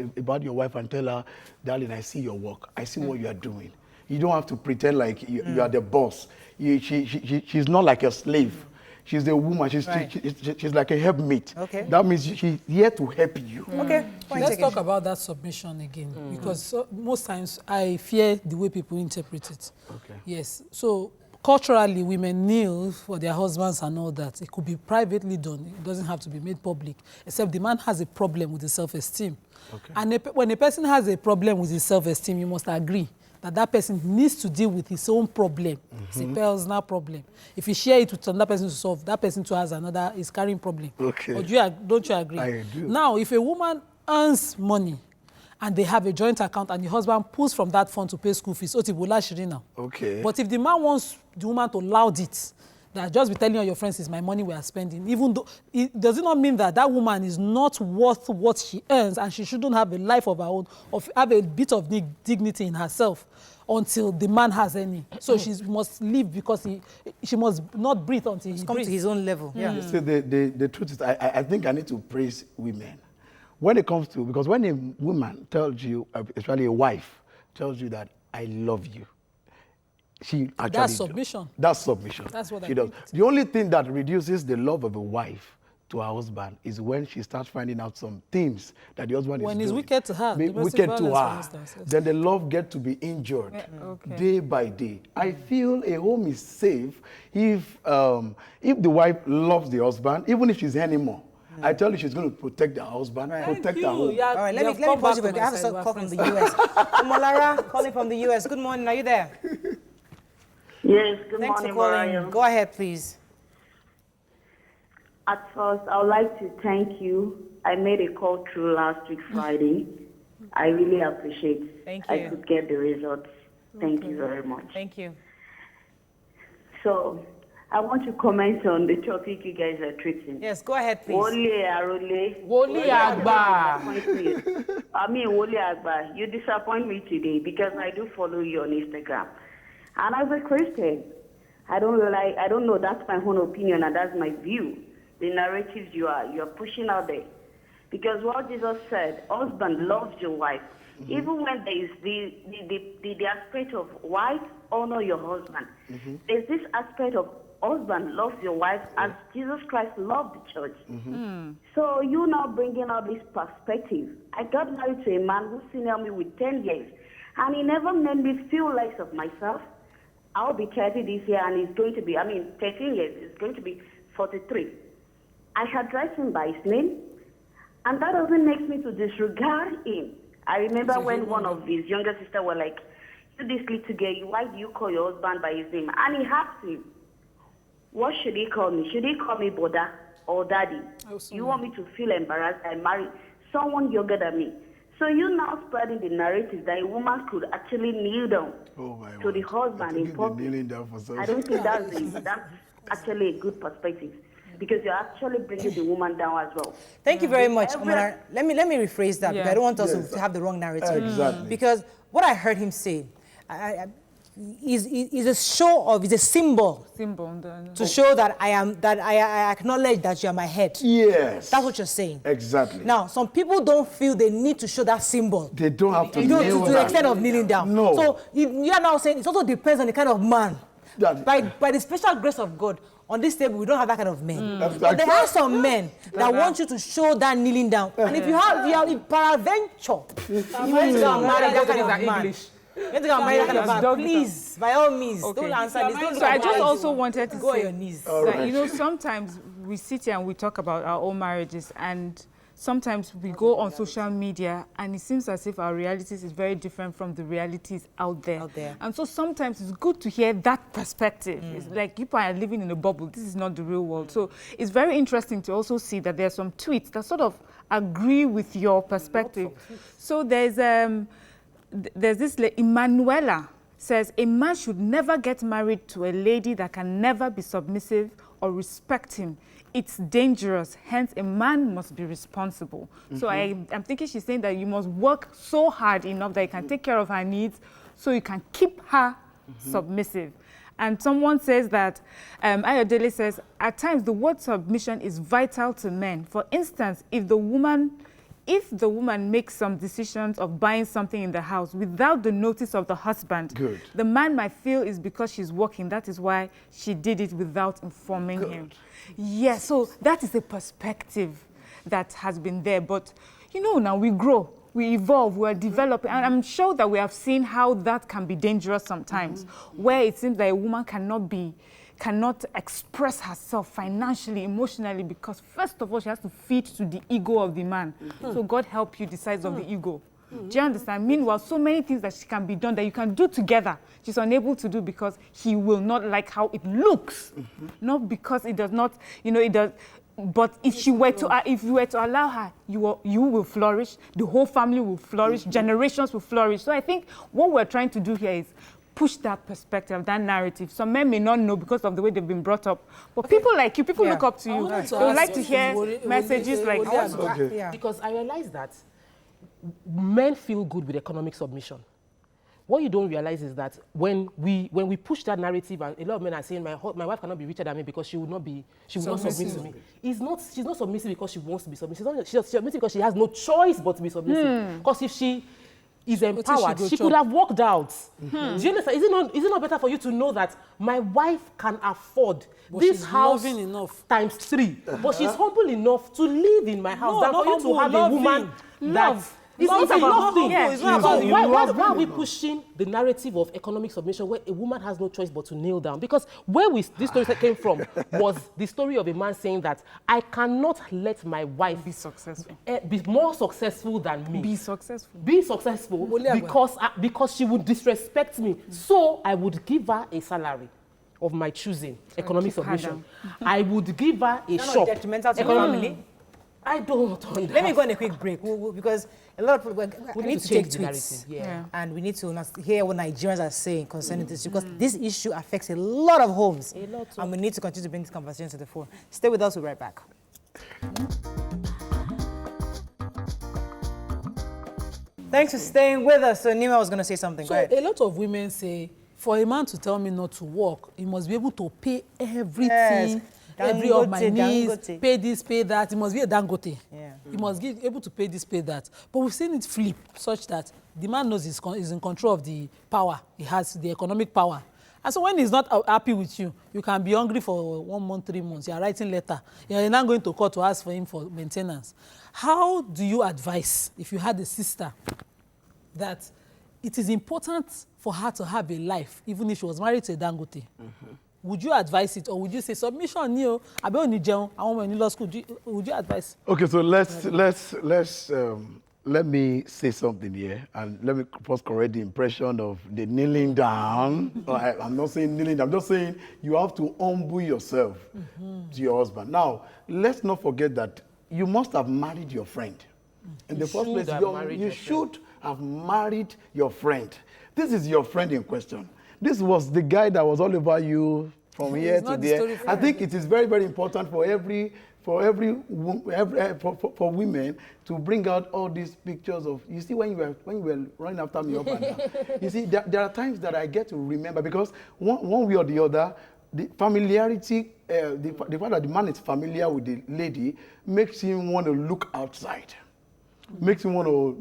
[SPEAKER 5] your wife and tell her, darling, I see your work. I see what you are doing. You don't have to pretend like you are the boss. She's not like a slave. She's a woman. She's like a helpmate. Okay. That means she's here to help you.
[SPEAKER 1] Okay.
[SPEAKER 4] Let's talk about that submission again, because most times I fear the way people interpret it. Okay. Yes. So culturally, women kneel for their husbands and all that. It could be privately done. It doesn't have to be made public, except the man has a problem with his self-esteem. Okay. And when a person has a problem with his self-esteem, you must agree that person needs to deal with his own problem. It's a personal problem. If you share it with another person to solve, that person too has another, is carrying problem.
[SPEAKER 5] Okay.
[SPEAKER 4] Or don't you agree?
[SPEAKER 5] I do.
[SPEAKER 4] Now, if a woman earns money and they have a joint account and the husband pulls from that fund to pay school fees,
[SPEAKER 5] okay.
[SPEAKER 4] But if the man wants the woman to loud it, that just be telling all your friends is my money we are spending, even though it does not mean that that woman is not worth what she earns and she shouldn't have a life of her own, or have a bit of dignity in herself until the man has any. So she must live because she must not breathe until he
[SPEAKER 1] come to his own level. Yeah.
[SPEAKER 5] See, the truth is, I think I need to praise women. When it comes to, because when a woman tells you, especially a wife, tells you that I love you, she actually
[SPEAKER 4] That's submission.
[SPEAKER 5] That's submission.
[SPEAKER 4] That's what
[SPEAKER 5] she does.
[SPEAKER 4] think.
[SPEAKER 5] The only thing that reduces the love of a wife to her husband is when she starts finding out some things that the husband is doing.
[SPEAKER 4] When he's wicked to her,
[SPEAKER 5] wicked to her,
[SPEAKER 4] instance, yes.
[SPEAKER 5] then the love gets to be injured day by day. I feel a home is safe if the wife loves the husband, even if she's earning more. I tell you, she's going to protect the husband, protect her home.
[SPEAKER 4] Yeah,
[SPEAKER 1] all right, let me pause you. I have a call from the U.S. Molara calling from the U.S. Good morning. Are you there?
[SPEAKER 6] Yes, good
[SPEAKER 1] Thanks
[SPEAKER 6] morning,
[SPEAKER 1] for calling.
[SPEAKER 6] Morayo.
[SPEAKER 1] Go ahead, please.
[SPEAKER 6] At first, I would like to thank you. I made a call through last week, Friday. I really appreciate
[SPEAKER 1] Thank
[SPEAKER 6] I
[SPEAKER 1] you.
[SPEAKER 6] could get the results. Thank you very much.
[SPEAKER 1] Thank you.
[SPEAKER 6] So, I want to comment on the topic you guys are treating.
[SPEAKER 1] Yes, go ahead, please.
[SPEAKER 2] Woli Agba.
[SPEAKER 6] Woli Agba, you disappoint me today because I do follow you on Instagram. And as a Christian, I don't know, that's my own opinion and that's my view. The narratives you're pushing out there. Because what Jesus said, husband loves your wife. Even when there is the aspect of wife, honor your husband. There's this aspect of husband loves your wife as Jesus Christ loved the church. So you now bringing out this perspective. I got married to a man who senior me with 10 years. And he never made me feel less of myself. I'll be 30 this year and it's going to be, 13 years, it's going to be 43. I had addressed him by his name, and that doesn't make me to disregard him. I remember when one of his younger sisters were like, you this little girl, why do you call your husband by his name? And he asked him, what should he call me? Should he call me Boda or Daddy? You want me to feel embarrassed? I married someone younger than me. So you now spreading the narrative that a woman could actually kneel down to the husband in public. I don't think that's actually a good perspective, because you're actually bringing the woman down as well.
[SPEAKER 1] Thank you very much, Omar. Let me rephrase that, because I don't want us to have the wrong narrative.
[SPEAKER 5] Exactly.
[SPEAKER 1] Because what I heard him say is a show of, is a symbol to show that I acknowledge that you are my head.
[SPEAKER 5] Yes.
[SPEAKER 1] That's what you're saying.
[SPEAKER 5] Exactly.
[SPEAKER 1] Now, some people don't feel they need to show that symbol.
[SPEAKER 5] They don't have to
[SPEAKER 1] You know,
[SPEAKER 5] kneel
[SPEAKER 1] to the
[SPEAKER 5] down.
[SPEAKER 1] extent of kneeling down.
[SPEAKER 5] No.
[SPEAKER 1] So you are now saying it also depends on the kind of man. By the special grace of God, on this table, we don't have that kind of men. But there are some men that want you to show that kneeling down. And if you have peradventure, you want to go and marry that kind of man. You want to go and marry that kind of man, please, by all means, don't answer this. Don't look
[SPEAKER 3] So I
[SPEAKER 1] at
[SPEAKER 3] just
[SPEAKER 1] my eyes.
[SPEAKER 3] also wanted to
[SPEAKER 1] Go on
[SPEAKER 3] say
[SPEAKER 1] your knees.
[SPEAKER 3] that, sometimes we sit here and we talk about our own marriages, and sometimes we go on social media and it seems as if our realities is very different from the realities out there. And so sometimes it's good to hear that perspective. It's like people are living in a bubble. This is not the real world. So it's very interesting to also see that there are some tweets that sort of agree with your perspective. So there's this, Emanuela says, a man should never get married to a lady that can never be submissive or respect him. It's dangerous, hence a man must be responsible. So I'm thinking she's saying that you must work so hard enough that you can take care of her needs so you can keep her submissive. And someone says that, Ayodele says, at times the word submission is vital to men. For instance, if the woman makes some decisions of buying something in the house without the notice of the husband, the man might feel it's because she's working. That is why she did it without informing him. Yes, so that is a perspective that has been there. But, now we grow, we evolve, we're developing. And I'm sure that we have seen how that can be dangerous sometimes, where it seems that a woman cannot express herself financially, emotionally, because first of all, she has to feed to the ego of the man. So God help you the size of the ego. Do you understand? Meanwhile, so many things that she can be done that you can do together, she's unable to do because he will not like how it looks. Not because it does not, it does. But if you were to allow her, you will flourish. The whole family will flourish. Generations will flourish. So I think what we're trying to do here is push that perspective, that narrative. Some men may not know because of the way they've been brought up. But people like you, people look up to you. They would like to hear messages like that.
[SPEAKER 2] Because I realize that men feel good with economic submission. What you don't realize is that when we push that narrative, and a lot of men are saying my wife cannot be richer than me because she will not submit to me. She's not submissive because she wants to be submissive. She's submissive because she has no choice but to be submissive. Because if she is empowered, she could have walked out. Do you understand? Is it not better for you to know that my wife can afford this house times 3, but she's humble enough to live in my house than for you to have a woman that... It's not about nothing. It's not about why are we pushing the narrative of economic submission where a woman has no choice but to kneel down? Because where this story came from was the story of a man saying that I cannot let my wife
[SPEAKER 3] be successful,
[SPEAKER 2] be more successful than me.
[SPEAKER 3] Be successful
[SPEAKER 2] because she would disrespect me. So I would give her a salary of my choosing, economic submission. I would give her a shop.
[SPEAKER 1] Detrimental to the family.
[SPEAKER 2] I don't understand.
[SPEAKER 1] Let me go on a quick break because a lot of people we need to take tweets, and we need to hear what Nigerians are saying concerning this because this issue affects a lot of homes, and we need to continue to bring this conversation to the fore. Stay with us. We'll be right back. Thanks for staying with us. So Nyma was going to say something.
[SPEAKER 4] So a lot of women say, for a man to tell me not to work, he must be able to pay everything.
[SPEAKER 1] Yes.
[SPEAKER 4] Every of my needs, pay this, pay that. It must be a Dangote.
[SPEAKER 1] Yeah.
[SPEAKER 4] He must be able to pay this, pay that. But we've seen it flip such that the man knows he's in control of the power. He has the economic power. And so when he's not happy with you, you can be hungry for 1 month, 3 months. You're writing letter. You're not going to court to ask for him for maintenance. How do you advise, if you had a sister, that it is important for her to have a life, even if she was married to a Dangote? Would you advise it, or would you say submission? Would you advise?
[SPEAKER 5] Okay, so let me say something here, and let me first correct the impression of the kneeling down. I'm not saying kneeling down. I'm just saying you have to humble yourself to your husband. Now, let's not forget that you must have married your friend. In the first place, you should have married your friend. This is your friend in question. This was the guy that was all over you from here to there. I think it is very, very important for women to bring out all these pictures of, you see, when you were running after me up and down. You see, there are times that I get to remember because one way or the other, the familiarity, the fact that the man is familiar with the lady makes him want to look outside. Makes him want to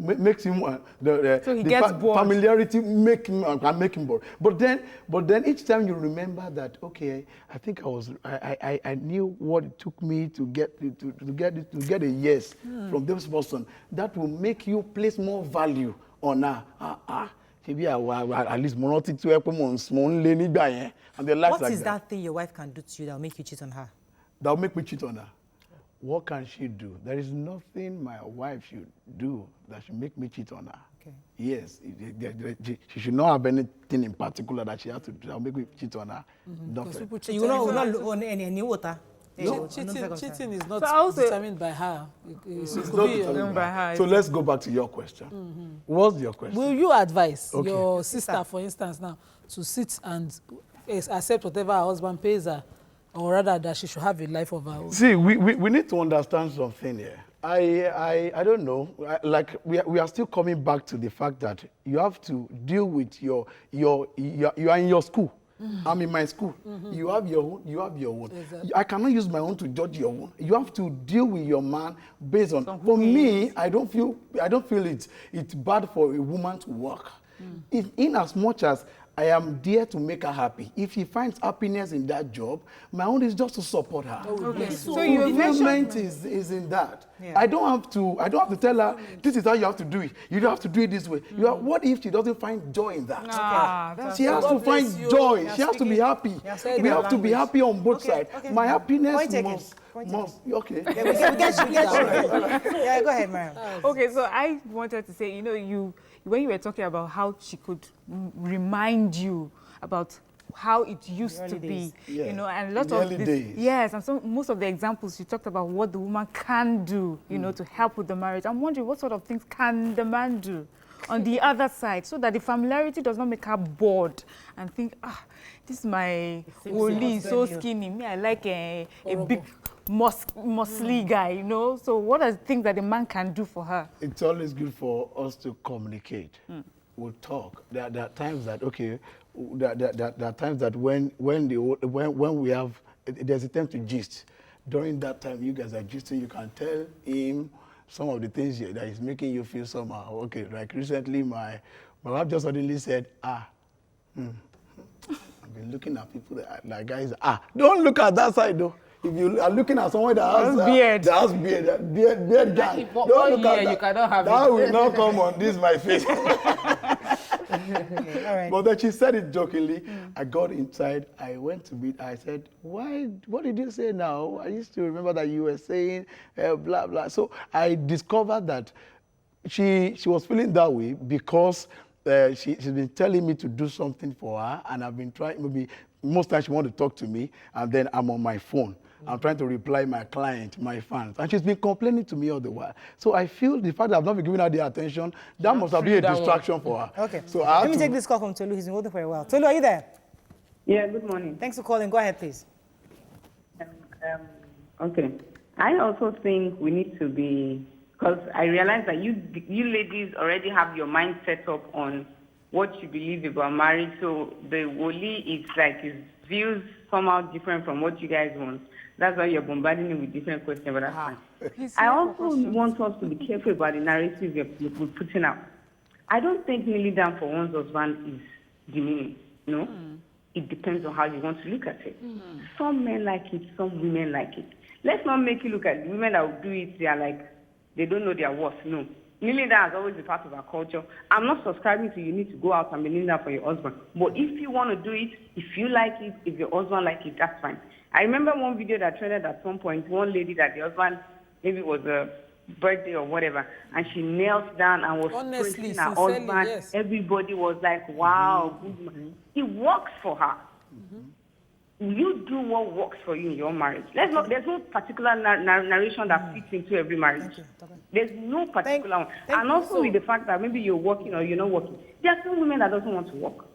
[SPEAKER 3] so he gets bored.
[SPEAKER 5] Familiarity make him bored. But then each time you remember that, okay, I think I knew what it took me to get a yes from this person. That will make you place more value on her. Maybe at least more and the
[SPEAKER 1] What is that thing your wife can do to you that will make you cheat on her?
[SPEAKER 5] That will make me cheat on her. What can she do? There is nothing my wife should do that should make me cheat on her. Okay. Yes, she should not have anything in particular that she has to do that will make me cheat on her.
[SPEAKER 1] So you will not on any water?
[SPEAKER 4] No. Cheating is not determined by her. It's not
[SPEAKER 3] determined by her.
[SPEAKER 5] So let's go back to your question. What's your question?
[SPEAKER 4] Will you advise your sister, for instance, now, to sit and accept whatever her husband pays her? Or rather, that she should have a life of her own.
[SPEAKER 5] See, we need to understand something here. I don't know. We are still coming back to the fact that you have to deal with you are in your school. I'm in my school. You have your own. You have your own. Exactly. I cannot use my own to judge your own. You have to deal with your man based on. For me, I don't feel it's bad for a woman to work. In as much as I am there to make her happy. If she finds happiness in that job, my own is just to support her.
[SPEAKER 3] Okay.
[SPEAKER 5] So your fulfillment is in that.
[SPEAKER 1] Yeah.
[SPEAKER 5] I don't have to tell her this is how you have to do it. You don't have to do it this way. What if she doesn't find joy in that? She has to find joy. She has to be happy. We have to be happy on both sides. My happiness must. Okay.
[SPEAKER 1] Yeah, we get you. Yeah, go ahead, Mariam.
[SPEAKER 3] Okay, so I wanted to say, you know, when you were talking about how she could remind you about how it used to be, you know, and a lot of this, yes, and so most of the examples you talked about what the woman can do, you know, to help with the marriage. I'm wondering what sort of things can the man do on the other side so that the familiarity does not make her bored and think, this is my Woli, so skinny. Me, I like a big muscly guy, you know. So what are the things that the man can do for her?
[SPEAKER 5] It's always good for us to communicate. We'll talk. There are times that there are times that when we have, there's a time to gist. During that time, you guys are gisting. You can tell him some of the things that is making you feel somehow. Okay, like recently, my wife just suddenly said, I've been looking at people that guys. Don't look at that side though. If you are looking at someone that has beard guy, don't look at that.
[SPEAKER 2] You cannot have
[SPEAKER 5] that
[SPEAKER 2] it.
[SPEAKER 5] will not come on this my face.
[SPEAKER 1] Okay, all right.
[SPEAKER 5] But then she said it jokingly. I got inside. I went to meet. I said, "Why? What did you say now? I used to remember that you were saying blah blah." So I discovered that she was feeling that way because she's been telling me to do something for her, and I've been trying. Maybe most times she wants to talk to me, and then I'm on my phone. I'm trying to reply my client, my fans. And she's been complaining to me all the while. So I feel the fact that I've not been giving her the attention, that must have been a distraction for her.
[SPEAKER 1] Okay.
[SPEAKER 5] So
[SPEAKER 1] let me take this call from Tolu. He's been holding for a while. Tolu, are you there?
[SPEAKER 6] Yeah, good morning.
[SPEAKER 1] Thanks for calling. Go ahead, please.
[SPEAKER 6] Okay. I also think we need to be, because I realize that you ladies already have your mind set up on what you believe about marriage. So the Woli is like his views somehow different from what you guys want. That's why you're bombarding me with different questions, but that's fine. I also want us to be careful about the narrative we're putting out. I don't think kneeling down for one's husband is demeaning, no? It depends on how you want to look at it. Some men like it, some women like it. Let's not make you look at the women that will do it, they are like, they don't know their worth, no. Kneeling down has always been part of our culture. I'm not subscribing to you need to go out and be kneeling down for your husband. But if you want to do it, if you like it, if your husband like it, that's fine. I remember one video that trended at some point, one lady that the husband, maybe it was a birthday or whatever, and she knelt down and was praising her husband. Yes. Everybody was like, wow, good man. It works for her. You do what works for you in your marriage. There's no particular narration that fits into every marriage. There's no particular one. And also with the fact that maybe you're working or you're not working. There are some women that doesn't want to work.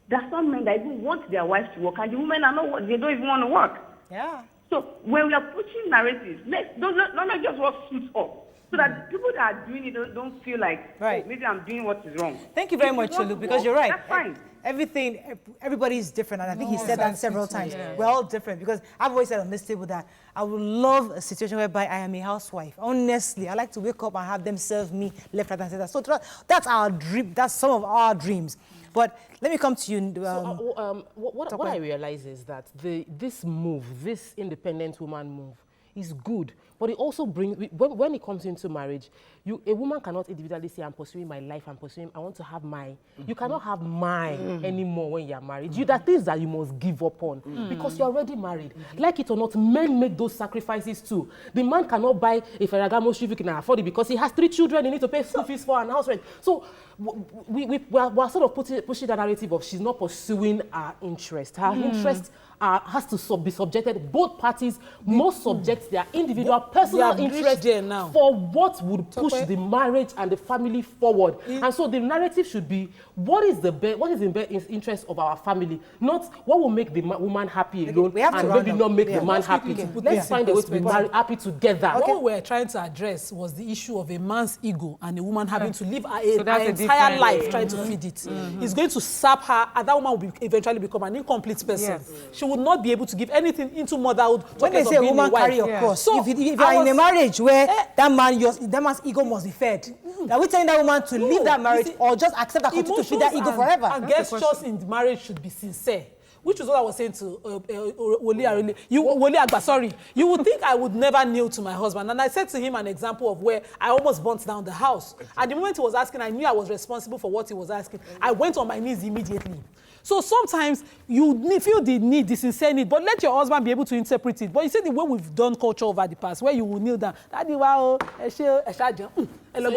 [SPEAKER 6] There are some men that even want their wives to work, and the women are not. They don't even want to work.
[SPEAKER 1] Yeah.
[SPEAKER 6] So when we are pushing narratives, don't just what suits us, so that people that are doing it don't feel like, maybe I'm doing what is wrong.
[SPEAKER 1] Thank you very much, Tolu, because you're right.
[SPEAKER 6] That's fine.
[SPEAKER 1] Everybody is different, and I think he said that several times. We're all different, because I've always said on this table that I would love a situation whereby I am a housewife. Honestly, I like to wake up and have them serve me left, right, and center. So that's our dream. That's some of our dreams. But let me come to you.
[SPEAKER 2] What I realize is that this independent woman move is good, but it also brings, when it comes into marriage, a woman cannot individually say, I'm pursuing my life, I want to have mine. You cannot have mine anymore when you're married. There are things that you must give up on because you're already married. Like it or not, men make those sacrifices too. The man cannot buy a Ferragamo shoe if he can afford it because he has 3 children, he needs to pay school fees for and house rent. So we're sort of pushing the narrative of she's not pursuing her interest. Her interest has to be subjected. Both parties must subject their individual personal interest for what would push the marriage and the family forward. And so the narrative should be what is the best interest of our family, not what will make the woman happy alone and maybe not make the man happy. Let's find a way to be happy together.
[SPEAKER 4] What we were trying to address was the issue of a man's ego and a woman having to live her entire life trying to feed it. It's going to sap her, and that woman will eventually become an incomplete person. She would not be able to give anything into motherhood.
[SPEAKER 1] When they say a woman carry a cross, so if if you're in a marriage where that man's ego must be fed, are we telling that woman to leave that marriage or just accept that continue to feed that ego forever?
[SPEAKER 4] And gestures in marriage should be sincere. Which is what I was saying to Woli Agba, sorry. You would think I would never kneel to my husband. And I said to him an example of where I almost burnt down the house. At the moment he was asking, I knew I was responsible for what he was asking. I went on my knees immediately. So sometimes you feel the need, the sincere need, but let your husband be able to interpret it. But you see the way we've done culture over the past, where you will kneel down, Daddy, wow, you know,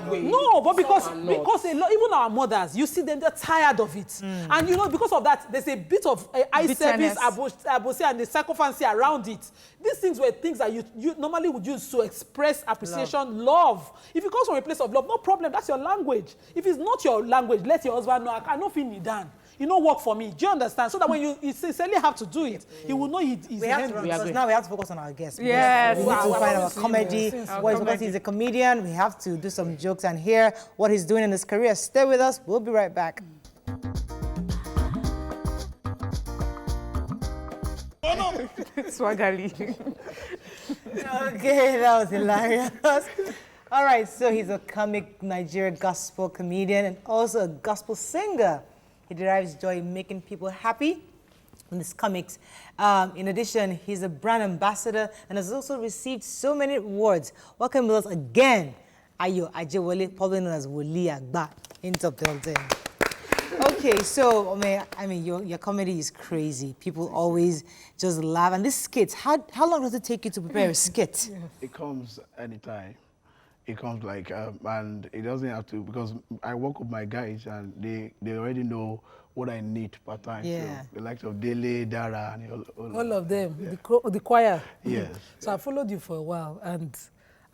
[SPEAKER 4] no, but because even our mothers, you see them, they're tired of it. And you know, because of that, there's a bit of eye service, abose, and the sycophancy around it. These things were things that you normally would use to express appreciation, love. If it comes from a place of love, no problem, that's your language. If it's not your language, let your husband know, I cannot feel it done. You know, work for me. Do you understand? So that when you sincerely have to do it, he will know he's
[SPEAKER 1] now we have to focus on our guests.
[SPEAKER 3] Yes.
[SPEAKER 1] We need to find our comedy. Because he's a comedian, we have to do some jokes and hear what he's doing in his career. Stay with us. We'll be right back.
[SPEAKER 3] Swaggerly.
[SPEAKER 1] Okay, that was hilarious. All right, so he's a comic Nigerian gospel comedian and also a gospel singer. He derives joy in making people happy in his comics. In addition, he's a brand ambassador and has also received so many awards. Welcome with us again, Ayo Ajewole, probably known as Woli Agba, in Top Building. Okay, so I mean, your comedy is crazy. People always just laugh. And this skit, how long does it take you to prepare a skit?
[SPEAKER 5] It comes anytime. It comes like, and it doesn't have to, because I work with my guys and they already know what I need per time.
[SPEAKER 1] Yeah.
[SPEAKER 5] So the likes of Dele, Dara, and
[SPEAKER 4] all of them, yeah. the choir.
[SPEAKER 5] Yes.
[SPEAKER 4] So I followed you for a while, and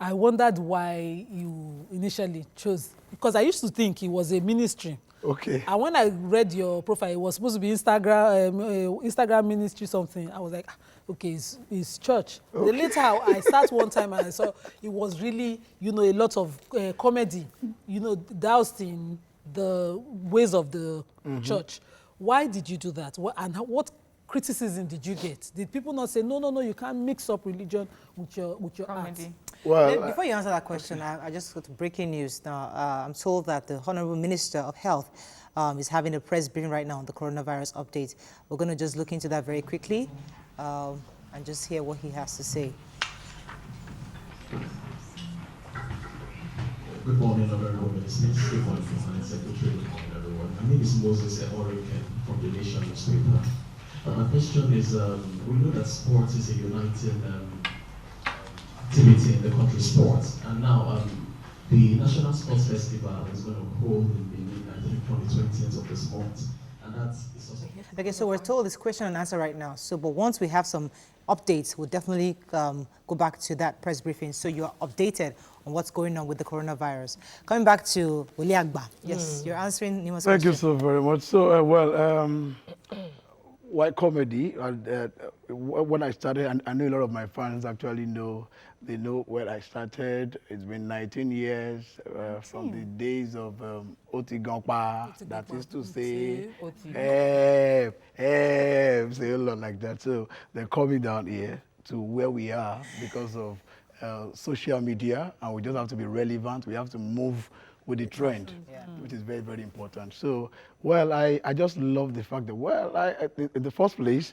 [SPEAKER 4] I wondered why you initially chose, because I used to think it was a ministry.
[SPEAKER 5] Okay.
[SPEAKER 4] And when I read your profile, it was supposed to be Instagram ministry something. I was like, okay, it's church. Okay. Then later I sat one time and I saw it was really, you know, a lot of comedy, you know, doused in the ways of the church. Why did you do that? And what criticism did you get? Did people not say, no, you can't mix up religion with your comedy? Art?
[SPEAKER 5] Well,
[SPEAKER 1] before you answer that question, I just got breaking news now. I'm told that the Honorable Minister of Health is having a press briefing right now on the coronavirus update. We're going to just look into that very quickly and just hear what he has to say.
[SPEAKER 7] Good morning, everyone. Good morning, Finance Secretary. Good morning, everyone. My name is Moses Oriken from the Nation newspaper. My question is, we know that sports is a uniting activity in the country, sports, and now the National Sports Festival is going to hold in Benin, I think, on the 20th of this month, and that's also...
[SPEAKER 1] Okay, so we're told this question and answer right now. So, but once we have some updates, we'll definitely go back to that press briefing so you're updated on what's going on with the coronavirus. Coming back to Woli Agba. Yes, you're answering Nyma's question.
[SPEAKER 5] Thank you so very much. So, why comedy? When I started, I know a lot of my fans actually know, they know where I started. It's been 19 years from the days of Oti Gongpa, that used to say, say a lot like that. So they're coming down here to where we are because of social media, and we just have to be relevant. We have to move with the trend, which is very, very important. So, well, I just love the fact that, well, in the first place,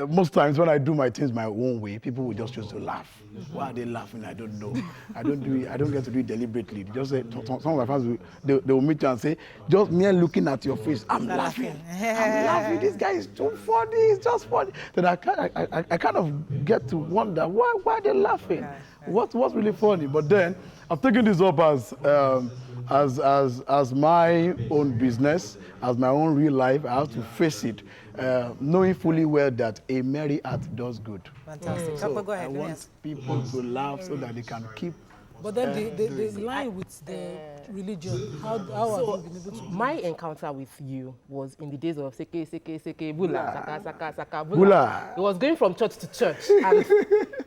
[SPEAKER 5] most times when I do my things my own way, people will just choose to laugh. Why are they laughing? I don't know. I don't get to do it deliberately. Just say, some of my fans, they will meet you and say, just mere looking at your face, I'm laughing. I'm laughing. This guy is too funny. It's just funny. Then I kind of get to wonder, why are they laughing? What's really funny? But then I'm taking this up as my own business, as my own real life. I have to face it, knowing fully well that a merry heart does good.
[SPEAKER 1] Fantastic.
[SPEAKER 5] So
[SPEAKER 1] go ahead,
[SPEAKER 5] I want people to laugh so that they can keep.
[SPEAKER 4] But then the line with the religion, how have you been able to?
[SPEAKER 2] My encounter with you was in the days of seke, bula, saka, bula. It was going from church to church. And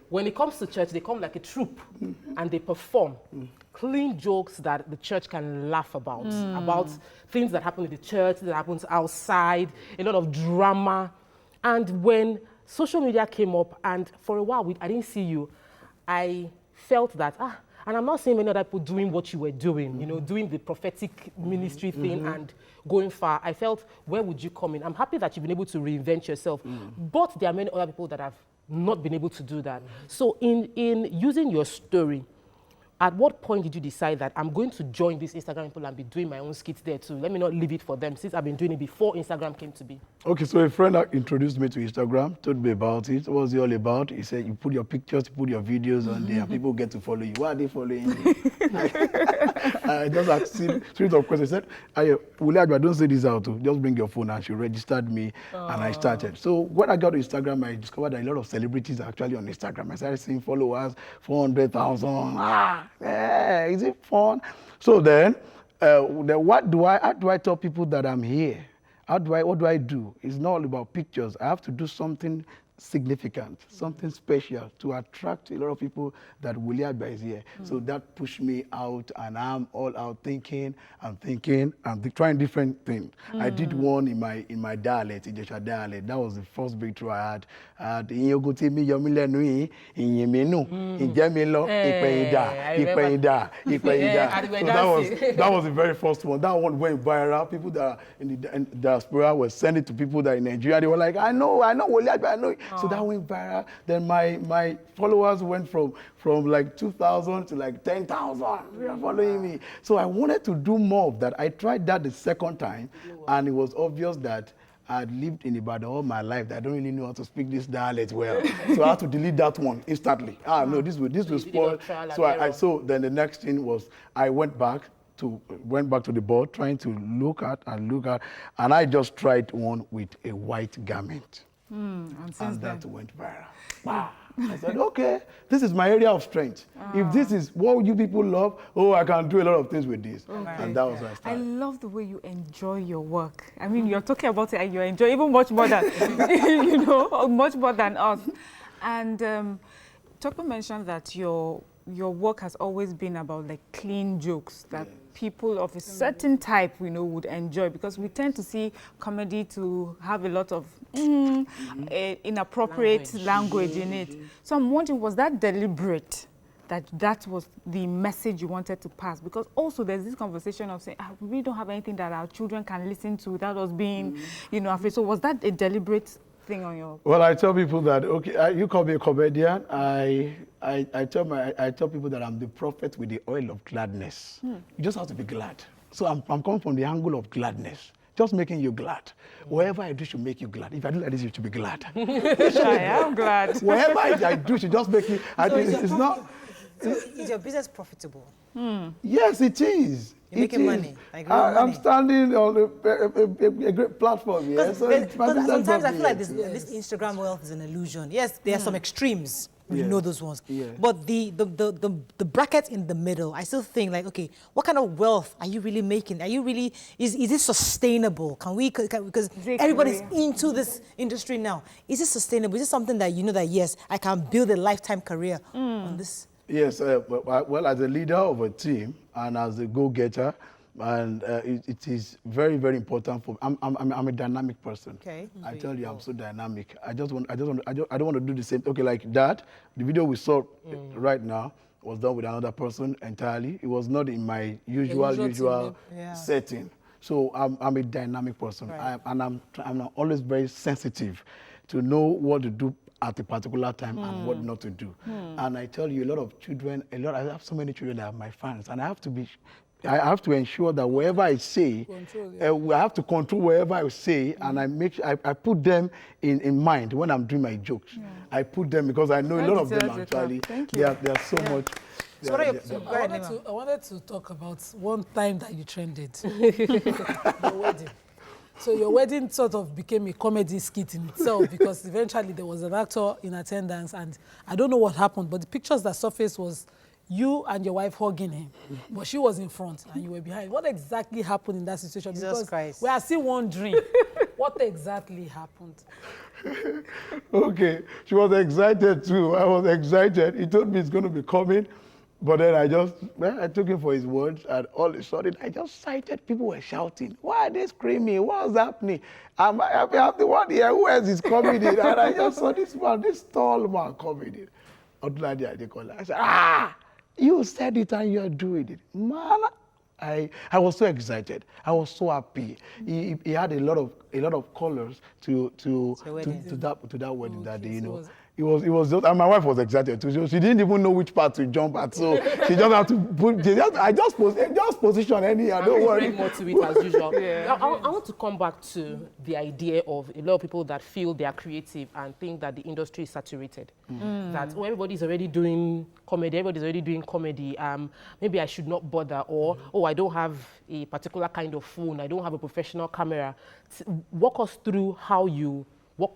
[SPEAKER 2] when it comes to church, they come like a troupe and they perform clean jokes that the church can laugh about things that happen in the church, that happens outside, a lot of drama. And when social media came up, and for a while, I didn't see you. I felt that, and I'm not seeing many other people doing what you were doing, you know, doing the prophetic ministry thing and going far. I felt, where would you come in? I'm happy that you've been able to reinvent yourself, but there are many other people that have not been able to do that. So in using your story, at what point did you decide that I'm going to join this Instagram people and be doing my own skits there too? Let me not leave it for them, since I've been doing it before Instagram came to be. Okay, so a friend introduced me to Instagram, told me about it. What was it all about? He said, you put your pictures, you put your videos on there, and people get to follow you. Why are they following you? I just asked series of questions. I said, Woli Agba, don't say this out. Just bring your phone. And she registered me, and I started. So when I got to Instagram, I discovered that a lot of celebrities are actually on Instagram. I started seeing followers, 400,000. Is it fun? So then how do I tell people that I'm here? What do I do? It's not all about pictures. I have to do something significant, something special to attract a lot of people that Woli Agba is here. So that pushed me out, and I'm all out thinking and trying different things. I did one in my dialect, Ijesha dialect. That was the first breakthrough I had. That was the very first one. That one went viral. People that are in the diaspora were sending it to people that are in Nigeria. They were like, I know Woli Agba, I know. So that went viral. Then my followers went from like 2,000 to like 10,000. They are following me. So I wanted to do more of that. I tried that the second time, and it was obvious that I'd lived in Ibadan all my life. That I don't really know how to speak this dialect well. So I had to delete that one instantly. No, this will spoil. So then the next thing was I went back to the board, trying to look at, and I just tried one with a white garment. And that went viral. Wow. I said, okay, this is my area of strength. If this is what you people love, I can do a lot of things with this. And that was why I started.
[SPEAKER 3] I love the way you enjoy your work. I mean, you're talking about it and you enjoy even much more than, much more than us. And Tope mentioned that your work has always been about like clean jokes that people of a certain type, would enjoy, because we tend to see comedy to have a lot of inappropriate language in it. So I'm wondering, was that deliberate? That was the message you wanted to pass? Because also there's this conversation of saying, we really don't have anything that our children can listen to without us being, afraid. So was that a deliberate thing on your? Well,
[SPEAKER 5] I tell people that, okay, you call me a comedian. I tell people that I'm the prophet with the oil of gladness. You just have to be glad. So I'm coming from the angle of gladness. Just making you glad. Whatever I do should make you glad. If I do like this, you should be glad.
[SPEAKER 3] I am glad.
[SPEAKER 5] Whatever I do should just make you.
[SPEAKER 1] Is your business profitable?
[SPEAKER 5] Yes, it is.
[SPEAKER 1] You're making money. Like
[SPEAKER 5] I'm standing on a great platform. Yeah?
[SPEAKER 1] Sometimes I feel like this Instagram wealth is an illusion. Yes, there are some extremes. We know those ones. But the bracket in the middle, I still think like, okay, what kind of wealth are you really making? Are you really, is it sustainable? Because everybody's into this industry now. Is it sustainable? Is it something that that, yes, I can build a lifetime career on this?
[SPEAKER 5] Yes, well, as a leader of a team and as a go-getter, and it is very, very important for me. I'm a dynamic person. Okay. I tell you, I'm so dynamic. I don't want to do the same. Okay, like that. The video we saw right now was done with another person entirely. It was not in my usual setting. So I'm a dynamic person, and I'm always very sensitive to know what to do at a particular time and what not to do. And I tell you, a lot of children, I have so many children that are my fans, and I have to ensure that wherever I say, I have to control wherever I say, and I put them in mind when I'm doing my jokes. I put them because I know a lot of them actually, they are so much.
[SPEAKER 4] So I wanted to talk about one time that you trended, the wedding. So your wedding sort of became a comedy skit in itself, because eventually there was an actor in attendance, and I don't know what happened, but the pictures that surfaced was you and your wife hugging him, but she was in front and you were behind. What exactly happened in that situation?
[SPEAKER 1] Jesus Christ.
[SPEAKER 4] We are still wondering what exactly happened.
[SPEAKER 5] Okay, she was excited too. I was excited. He told me it's going to be coming. But then I took him for his words, and all of a sudden, I just sighted people were shouting. Why are they screaming? What's happening? I'm the one here. Who else is coming in? And I just saw this man, this tall man coming in. I said, you said it and you're doing it. Man, I was so excited. I was so happy. He had a lot of colors to that wedding that day, you know. It was just, and my wife was excited too. She didn't even know which part to jump at, so she just had to put. I just position anyhow. Don't worry.
[SPEAKER 2] More to it as usual. I want to come back to the idea of a lot of people that feel they are creative and think that the industry is saturated. That everybody's already doing comedy. Maybe I should not bother, or I don't have a particular kind of phone. I don't have a professional camera. Walk us through how you.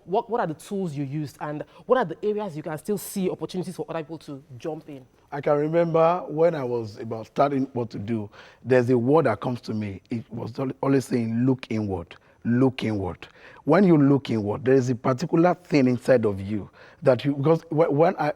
[SPEAKER 2] What are the tools you used, and what are the areas you can still see opportunities for other people to jump in?
[SPEAKER 5] I can remember when I was about starting what to do, there's a word that comes to me. It was always saying, look inward, look inward. When you look inward, there is a particular thing inside of you that you, because when I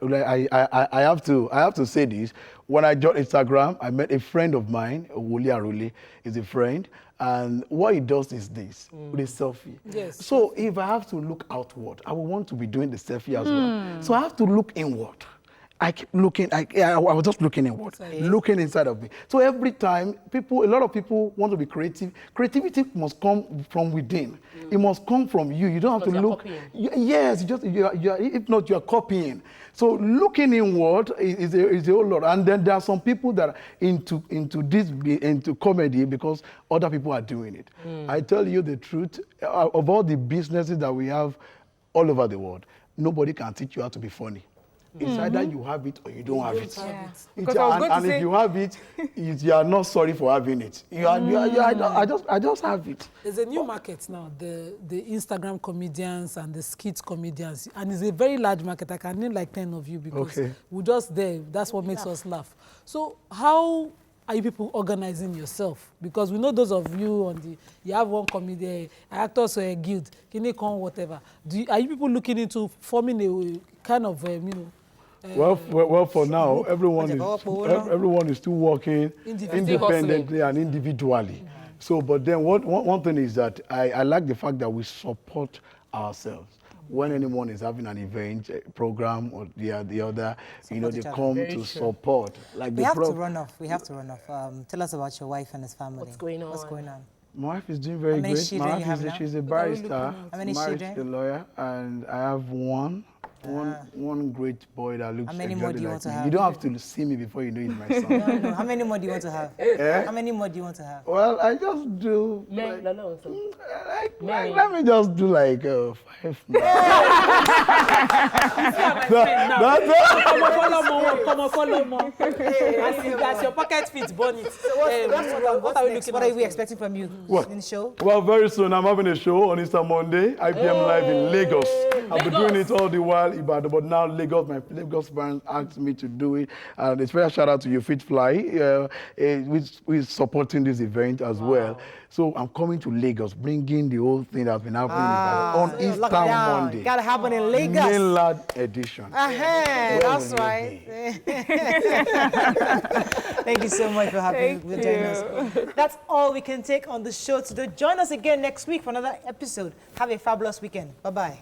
[SPEAKER 5] have to say this, when I joined Instagram, I met a friend of mine, Woli Agba is a friend, and what he does is this, with a selfie.
[SPEAKER 4] Yes.
[SPEAKER 5] So if I have to look outward, I will want to be doing the selfie as well. So I have to look inward. I keep looking, I was just looking inward, looking inside of me. So every time, a lot of people want to be creative. Creativity must come from within. It must come from you. You don't have to look. Yes, if not, you're copying. So looking inward is a whole lot. And then there are some people that are into comedy because other people are doing it. I tell you the truth, of all the businesses that we have all over the world, nobody can teach you how to be funny. It's either you have it or you don't have it. And if you have it, you are not sorry for having it. I just have it.
[SPEAKER 4] There's a new market now, the Instagram comedians and the skit comedians, and it's a very large market. I can name like 10 of you because we're just there. That's what makes us laugh. So how are you people organizing yourself? Because we know those of you you have one comedy, actors or a guild, whatever. Are you people looking into forming a kind of,
[SPEAKER 5] well, for now, everyone is still working independently and individually. So, but then one thing is that I like the fact that we support ourselves. When anyone is having an event, a program, or the other, they come to support. Like
[SPEAKER 1] we have to run off. Tell us about your wife and his family.
[SPEAKER 2] What's going on?
[SPEAKER 5] My wife is doing very great. My wife she's a barrister, married to a lawyer, and I have one great boy that looks exactly like me. You don't have to see me before you know he's my son.
[SPEAKER 1] No. How many more do you want to have? How many more do you want to have?
[SPEAKER 5] Well, I just do let me just do like 5 more.
[SPEAKER 4] Follow more. As your pocket fits, burn it.
[SPEAKER 1] What are we expecting from you in the show?
[SPEAKER 5] Well, very soon I'm having a show on Easter Monday, IPM Live in Lagos. I've been doing it all the while, but now Lagos, my Lagos friends asked me to do it. And a special shout out to you, Fit Fly, who is supporting this event as well. So I'm coming to Lagos, bringing the whole thing that's been happening on Easter Monday.
[SPEAKER 1] Gotta happen in Lagos.
[SPEAKER 5] Mainland edition.
[SPEAKER 1] That's right. Thank you so much for having joining us. That's all we can take on the show today. Join us again next week for another episode. Have a fabulous weekend. Bye-bye.